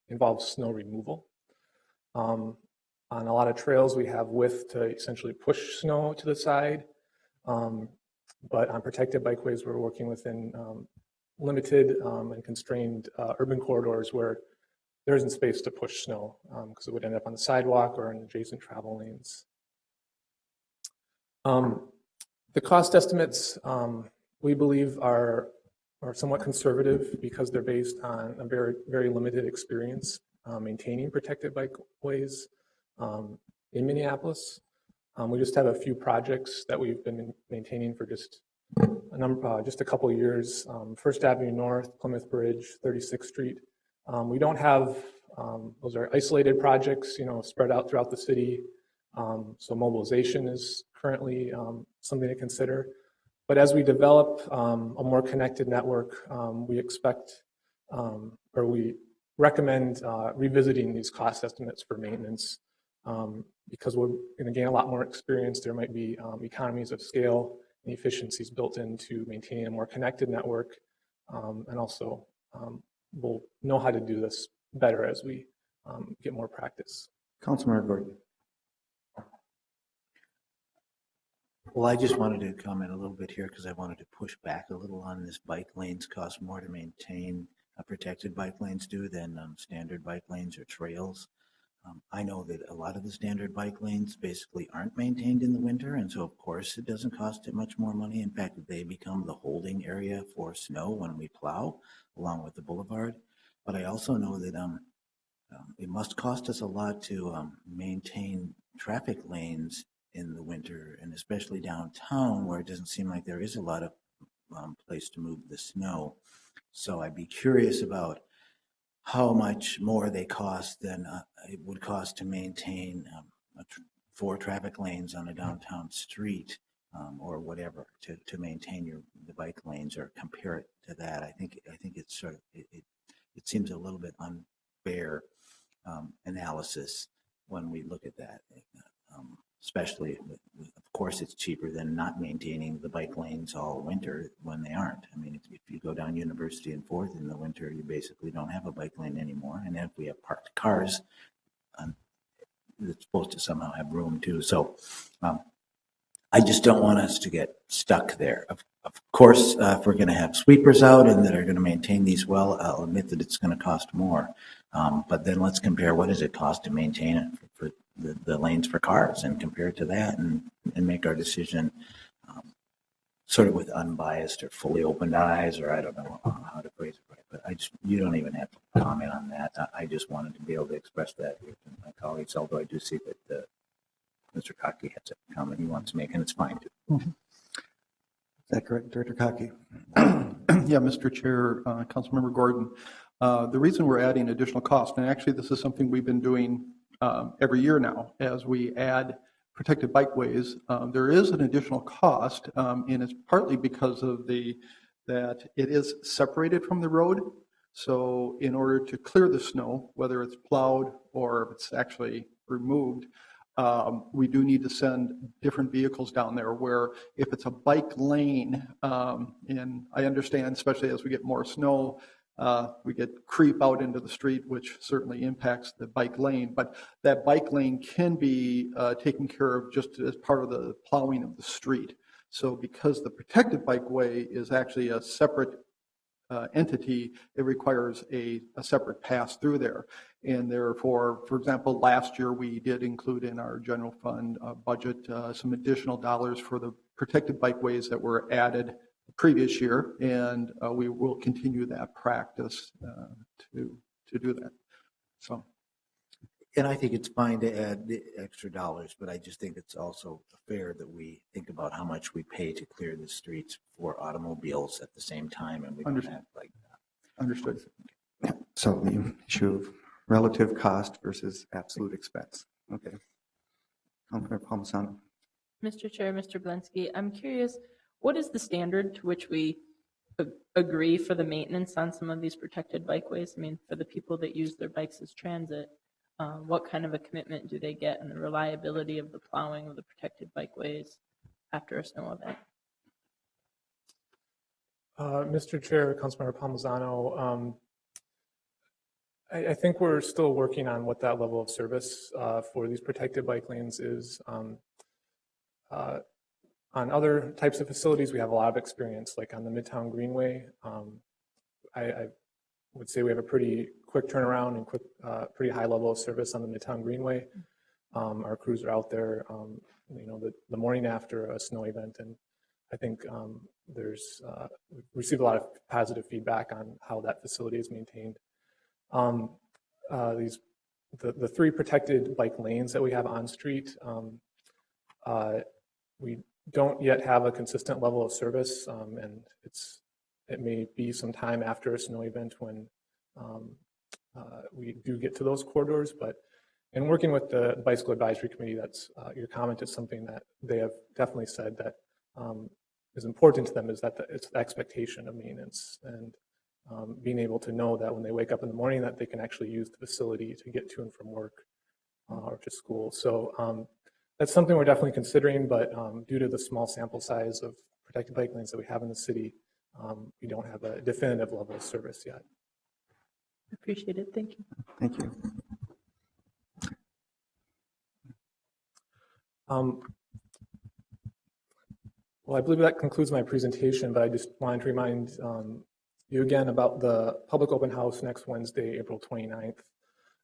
involves snow removal. On a lot of trails, we have width to essentially push snow to the side. But on protected bikeways, we're working within limited and constrained urban corridors where there isn't space to push snow because it would end up on the sidewalk or in adjacent travel lanes. The cost estimates, we believe, are somewhat conservative because they're based on a very, very limited experience maintaining protected bikeways in Minneapolis. We just have a few projects that we've been maintaining for just a couple of years. First Avenue North, Plymouth Bridge, 36th Street. We don't have, those are isolated projects, spread out throughout the city. So mobilization is currently something to consider. But as we develop a more connected network, we expect, or we recommend revisiting these cost estimates for maintenance because we're going to gain a lot more experience. There might be economies of scale and efficiencies built into maintaining a more connected network. And also, we'll know how to do this better as we get more practice. Councilmember Gordon. Well, I just wanted to comment a little bit here because I wanted to push back a little on this. Bike lanes cost more to maintain, protected bike lanes do than standard bike lanes or trails. I know that a lot of the standard bike lanes basically aren't maintained in the winter, and so of course it doesn't cost it much more money. In fact, they become the holding area for snow when we plow along with the boulevard. But I also know that it must cost us a lot to maintain traffic lanes in the winter, and especially downtown where it doesn't seem like there is a lot of place to move the snow. So I'd be curious about how much more they cost than it would cost to maintain 4 traffic lanes on a downtown street or whatever to maintain the bike lanes, or compare it to that. I think it's sort of it seems a little bit unfair analysis when we look at that. Especially, of course, it's cheaper than not maintaining the bike lanes all winter when they aren't. I mean, if you go down University and 4th in the winter, you basically don't have a bike lane anymore. And if we have parked cars, it's supposed to somehow have room too. So I just don't want us to get stuck there. Of course, if we're going to have sweepers out and that are going to maintain these well, I'll admit that it's going to cost more. But then let's compare what does it cost to maintain it for the lanes for cars, and compare it to that, and make our decision sort of with unbiased or fully opened eyes, or I don't know how to phrase it right. But you don't even have to comment on that. I just wanted to be able to express that here to my colleagues, although I do see that Mr. Cockey has a comment he wants to make, and it's fine too. Mm-hmm. Is that correct, Director Cockey? Yeah, Mr. Chair, Councilmember Gordon. The reason we're adding additional cost, and actually this is something we've been doing every year now, as we add protected bikeways, there is an additional cost, and it's partly because of that it is separated from the road. So in order to clear the snow, whether it's plowed or if it's actually removed, we do need to send different vehicles down there, where if it's a bike lane, and I understand, especially as we get more snow, we get creep out into the street, which certainly impacts the bike lane. But that bike lane can be taken care of just as part of the plowing of the street. So because the protected bikeway is actually a separate entity, it requires a separate pass through there. And therefore, for example, last year we did include in our general fund budget some additional dollars for the protected bikeways that were added the previous year, and we will continue that practice to do that. So. And I think it's fine to add the extra dollars, but I just think it's also fair that we think about how much we pay to clear the streets for automobiles at the same time, and we don't act like that. Understood. So the issue of relative cost versus absolute expense. Okay. Councilmember Palmisano. Mr. Chair, Mr. Blinsky, I'm curious, what is the standard to which we agree for the maintenance on some of these protected bikeways? I mean, for the people that use their bikes as transit, what kind of a commitment do they get in the reliability of the plowing of the protected bikeways after a snow event? Mr. Chair, Councilmember Palmisano, I think we're still working on what that level of service for these protected bike lanes is. On other types of facilities, we have a lot of experience, like on the Midtown Greenway. I would say we have a pretty quick turnaround and quick, pretty high level of service on the Midtown Greenway. Our crews are out there, the morning after a snow event, and I think we've received a lot of positive feedback on how that facility is maintained. The 3 protected bike lanes that we have on street, we don't yet have a consistent level of service, and it may be some time after a snow event when we do get to those corridors. But in working with the Bicycle Advisory Committee, that's your comment is something that they have definitely said that is important to them, is that it's the expectation of maintenance and being able to know that when they wake up in the morning that they can actually use the facility to get to and from work or to school. So that's something we're definitely considering, but due to the small sample size of protected bike lanes that we have in the city, we don't have a definitive level of service yet. Appreciate it. Thank you. Thank you. Well, I believe that concludes my presentation, but I just wanted to remind you again about the public open house next Wednesday, April 29th,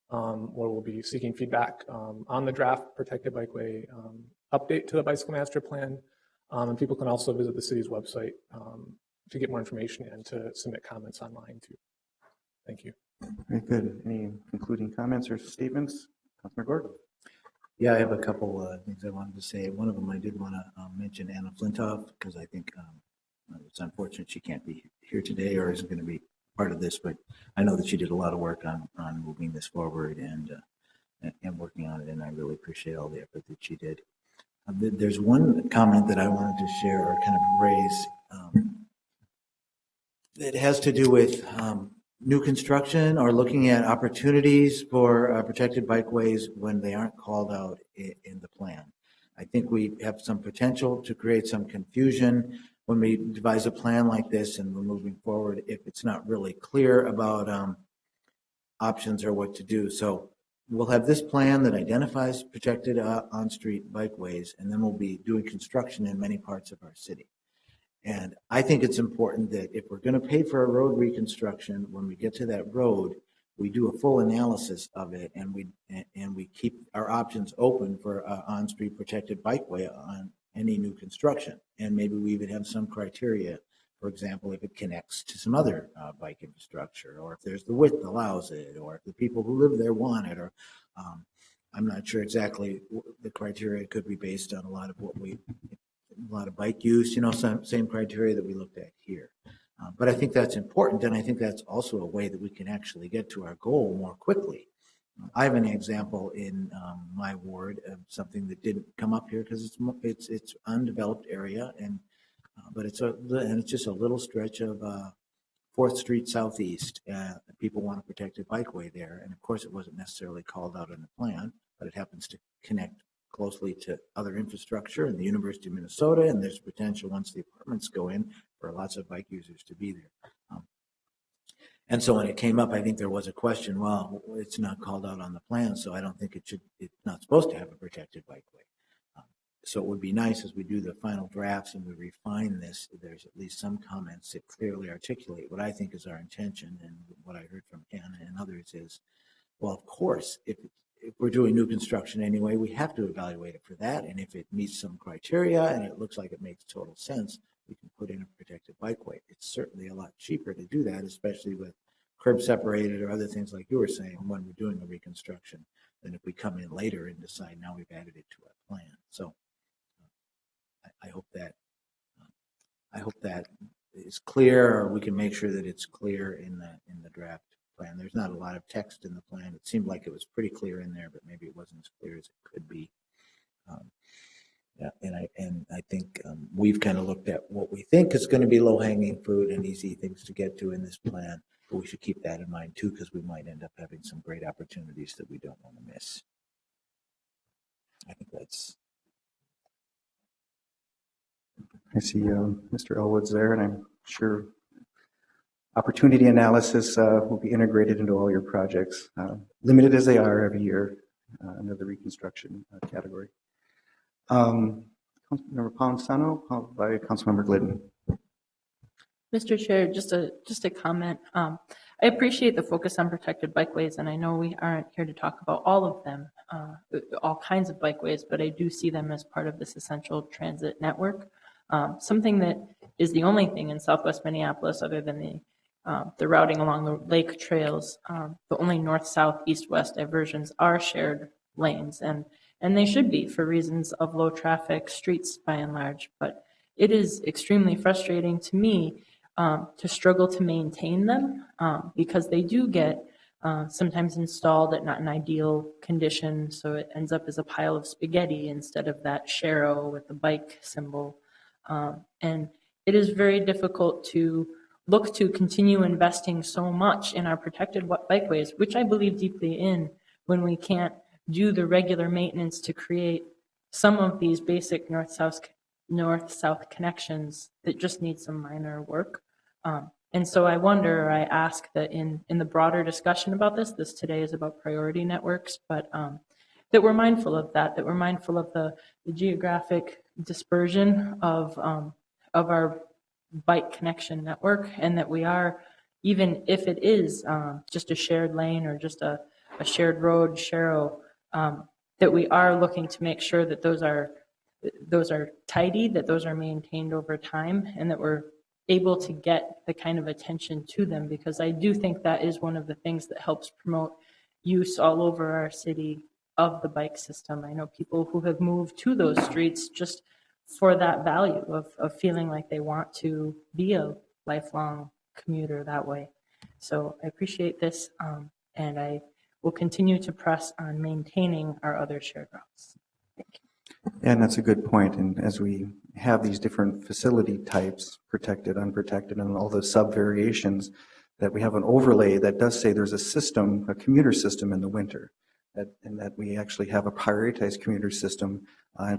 where we'll be seeking feedback on the draft protected bikeway update to the bicycle master plan. And people can also visit the city's website to get more information and to submit comments online too. Thank you. Very good. Any concluding comments or statements? Councilor Gordon. Yeah, I have a couple things I wanted to say. One of them I did want to mention Anna Flintoff, because I think it's unfortunate she can't be here today or isn't going to be part of this, but I know that she did a lot of work on moving this forward and working on it, and I really appreciate all the effort that she did. There's one comment that I wanted to share or kind of raise that has to do with new construction or looking at opportunities for protected bikeways when they aren't called out in the plan. I think we have some potential to create some confusion when we devise a plan like this and we're moving forward if it's not really clear about options or what to do. So we'll have this plan that identifies protected on-street bikeways, and then we'll be doing construction in many parts of our city. And I think it's important that if we're going to pay for a road reconstruction, when we get to that road, we do a full analysis of it, and we keep our options open for on-street protected bikeway on any new construction. And maybe we even have some criteria, for example, if it connects to some other bike infrastructure, or if there's the width allows it, or if the people who live there want it, or I'm not sure exactly the criteria could be based on a lot of bike use, same criteria that we looked at here. But I think that's important, and I think that's also a way that we can actually get to our goal more quickly. I have an example in my ward of something that didn't come up here because it's undeveloped area, but it's just a little stretch of 4th Street Southeast. People want a protected bikeway there, and of course it wasn't necessarily called out in the plan, but it happens to connect closely to other infrastructure in the University of Minnesota, and there's potential once the apartments go in for lots of bike users to be there. And so when it came up, I think there was a question, well, it's not called out on the plan, so I don't think it's not supposed to have a protected bikeway. So it would be nice as we do the final drafts and we refine this, there's at least some comments that clearly articulate what I think is our intention, and what I heard from Anna and others is, well, of course, if we're doing new construction anyway, we have to evaluate it for that. And if it meets some criteria and it looks like it makes total sense, we can put in a protected bikeway. It's certainly a lot cheaper to do that, especially with curb separated or other things like you were saying when we're doing a reconstruction, than if we come in later and decide now we've added it to our plan. So I hope that is clear, or we can make sure that it's clear in the draft plan. There's not a lot of text in the plan. It seemed like it was pretty clear in there, but maybe it wasn't as clear as it could be. And I think we've kind of looked at what we think is going to be low-hanging fruit and easy things to get to in this plan, but we should keep that in mind too, because we might end up having some great opportunities that we don't want to miss. I think that's. I see Mr. Elwood's there, and I'm sure opportunity analysis will be integrated into all your projects, limited as they are every year under the reconstruction category. Councilmember Palmisano, followed by Councilmember Glidden. Mr. Chair, just a comment. I appreciate the focus on protected bikeways, and I know we aren't here to talk about all of them, all kinds of bikeways, but I do see them as part of this essential transit network. Something that is the only thing in Southwest Minneapolis other than the routing along the lake trails. The only north, south, east, west diversions are shared lanes, and they should be for reasons of low traffic streets by and large. But it is extremely frustrating to me to struggle to maintain them because they do get sometimes installed at not an ideal condition, so it ends up as a pile of spaghetti instead of that Shero with the bike symbol. And it is very difficult to look to continue investing so much in our protected bikeways, which I believe deeply in, when we can't do the regular maintenance to create some of these basic north-south connections that just need some minor work. And so I wonder, I ask that in the broader discussion about this today is about priority networks, but that we're mindful of that we're mindful of the geographic dispersion of our bike connection network, and that we are, even if it is just a shared lane or just a shared road, Shero, that we are looking to make sure that those are tidy, that those are maintained over time, and that we're able to get the kind of attention to them, because I do think that is one of the things that helps promote use all over our city of the bike system. I know people who have moved to those streets just for that value of feeling like they want to be a lifelong commuter that way. So I appreciate this, and I will continue to press on maintaining our other shared routes. Thank you. And that's a good point. And as we have these different facility types, protected, unprotected, and all the sub-variations, that we have an overlay that does say there's a system, a commuter system in the winter, and that we actually have a prioritized commuter system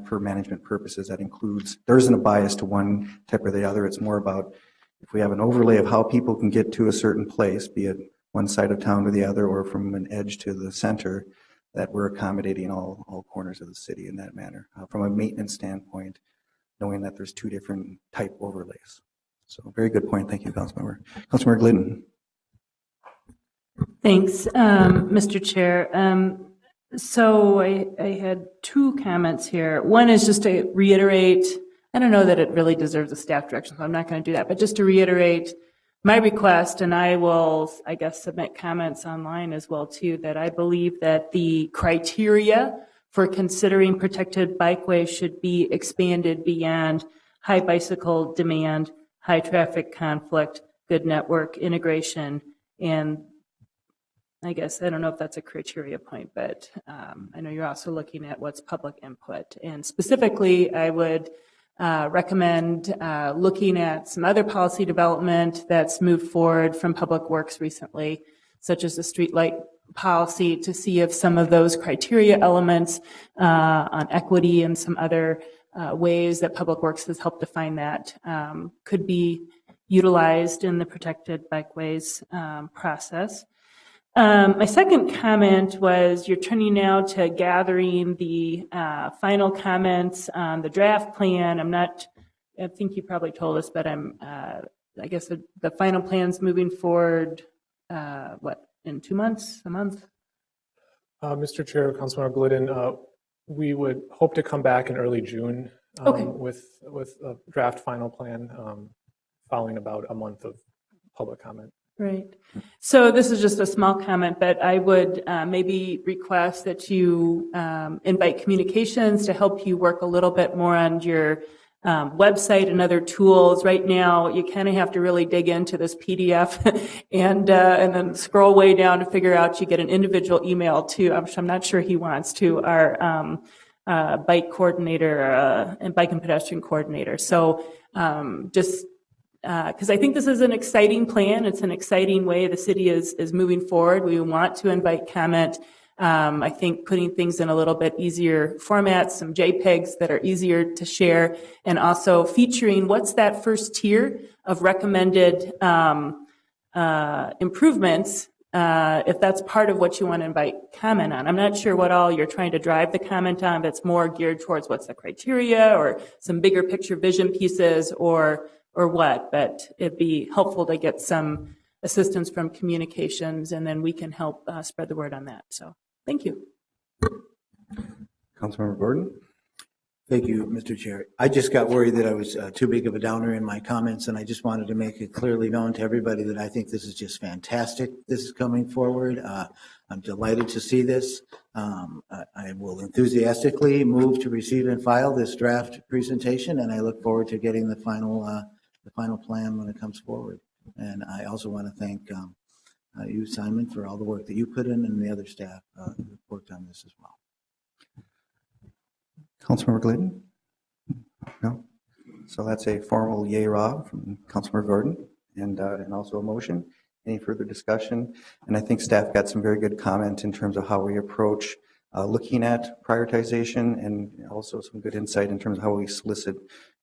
for management purposes that includes, there isn't a bias to one type or the other. It's more about if we have an overlay of how people can get to a certain place, be it one side of town to the other or from an edge to the center, that we're accommodating all corners of the city in that manner. From a maintenance standpoint, knowing that there's two different type overlays. So very good point. Thank you, Councilmember. Councilmember Glidden. Thanks, Mr. Chair. So I had two comments here. One is just to reiterate, I don't know that it really deserves a staff direction, so I'm not going to do that, but just to reiterate my request, and I will, I guess, submit comments online as well, too, that I believe that the criteria for considering protected bikeways should be expanded beyond high bicycle demand, high traffic conflict, good network integration, and I guess, I don't know if that's a criteria point, but I know you're also looking at what's public input. And specifically, I would recommend looking at some other policy development that's moved forward from Public Works recently, such as the streetlight policy, to see if some of those criteria elements on equity and some other ways that Public Works has helped define that could be utilized in the protected bikeways process. My second comment was you're turning now to gathering the final comments on the draft plan. I think you probably told us, but I guess the final plan's moving forward, in 2 months, a month? Mr. Chair, Councilmember Glidden, we would hope to come back in early June with a draft final plan following about a month of public comment. Right. So this is just a small comment, but I would maybe request that you invite communications to help you work a little bit more on your website and other tools. Right now, you kind of have to really dig into this PDF and then scroll way down to figure out you get an individual email to, I'm not sure he wants to, our bike coordinator and bike and pedestrian coordinator. So just because I think this is an exciting plan. It's an exciting way the city is moving forward. We want to invite comment. I think putting things in a little bit easier formats, some JPEGs that are easier to share, and also featuring what's that first tier of recommended improvements, if that's part of what you want to invite comment on. I'm not sure what all you're trying to drive the comment on, but it's more geared towards what's the criteria or some bigger picture vision pieces or what, but it'd be helpful to get some assistance from communications, and then we can help spread the word on that. So thank you. Councilmember Gordon? Thank you, Mr. Chair. I just got worried that I was too big of a downer in my comments, and I just wanted to make it clearly known to everybody that I think this is just fantastic. This is coming forward. I'm delighted to see this. I will enthusiastically move to receive and file this draft presentation, and I look forward to getting the final plan when it comes forward. And I also want to thank you, Simon, for all the work that you put in, and the other staff who worked on this as well. Councilmember Glidden? No? So that's a formal yay-rah from Councilmember Gordon and also a motion. Any further discussion? And I think staff got some very good comment in terms of how we approach looking at prioritization, and also some good insight in terms of how we solicit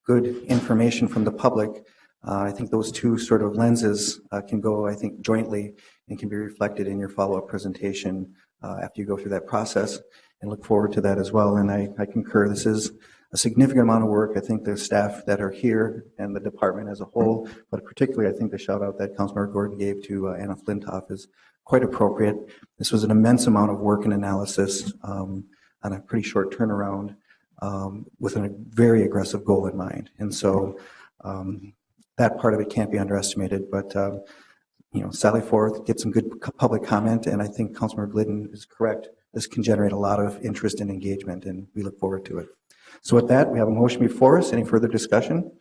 good information from the public. I think those two sort of lenses can go, I think, jointly and can be reflected in your follow-up presentation after you go through that process, and look forward to that as well. And I concur, this is a significant amount of work. I think the staff that are here and the department as a whole, but particularly I think the shout out that Councilmember Gordon gave to Anna Flintoff is quite appropriate. This was an immense amount of work and analysis on a pretty short turnaround with a very aggressive goal in mind. And so that part of it can't be underestimated, but sally forth, get some good public comment, and I think Councilmember Glidden is correct. This can generate a lot of interest and engagement, and we look forward to it. So with that, we have a motion before us. Any further discussion?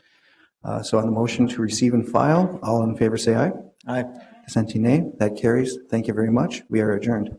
So on the motion to receive and file, all in favor say aye. Aye. Dissenting nay. That carries. Thank you very much. We are adjourned.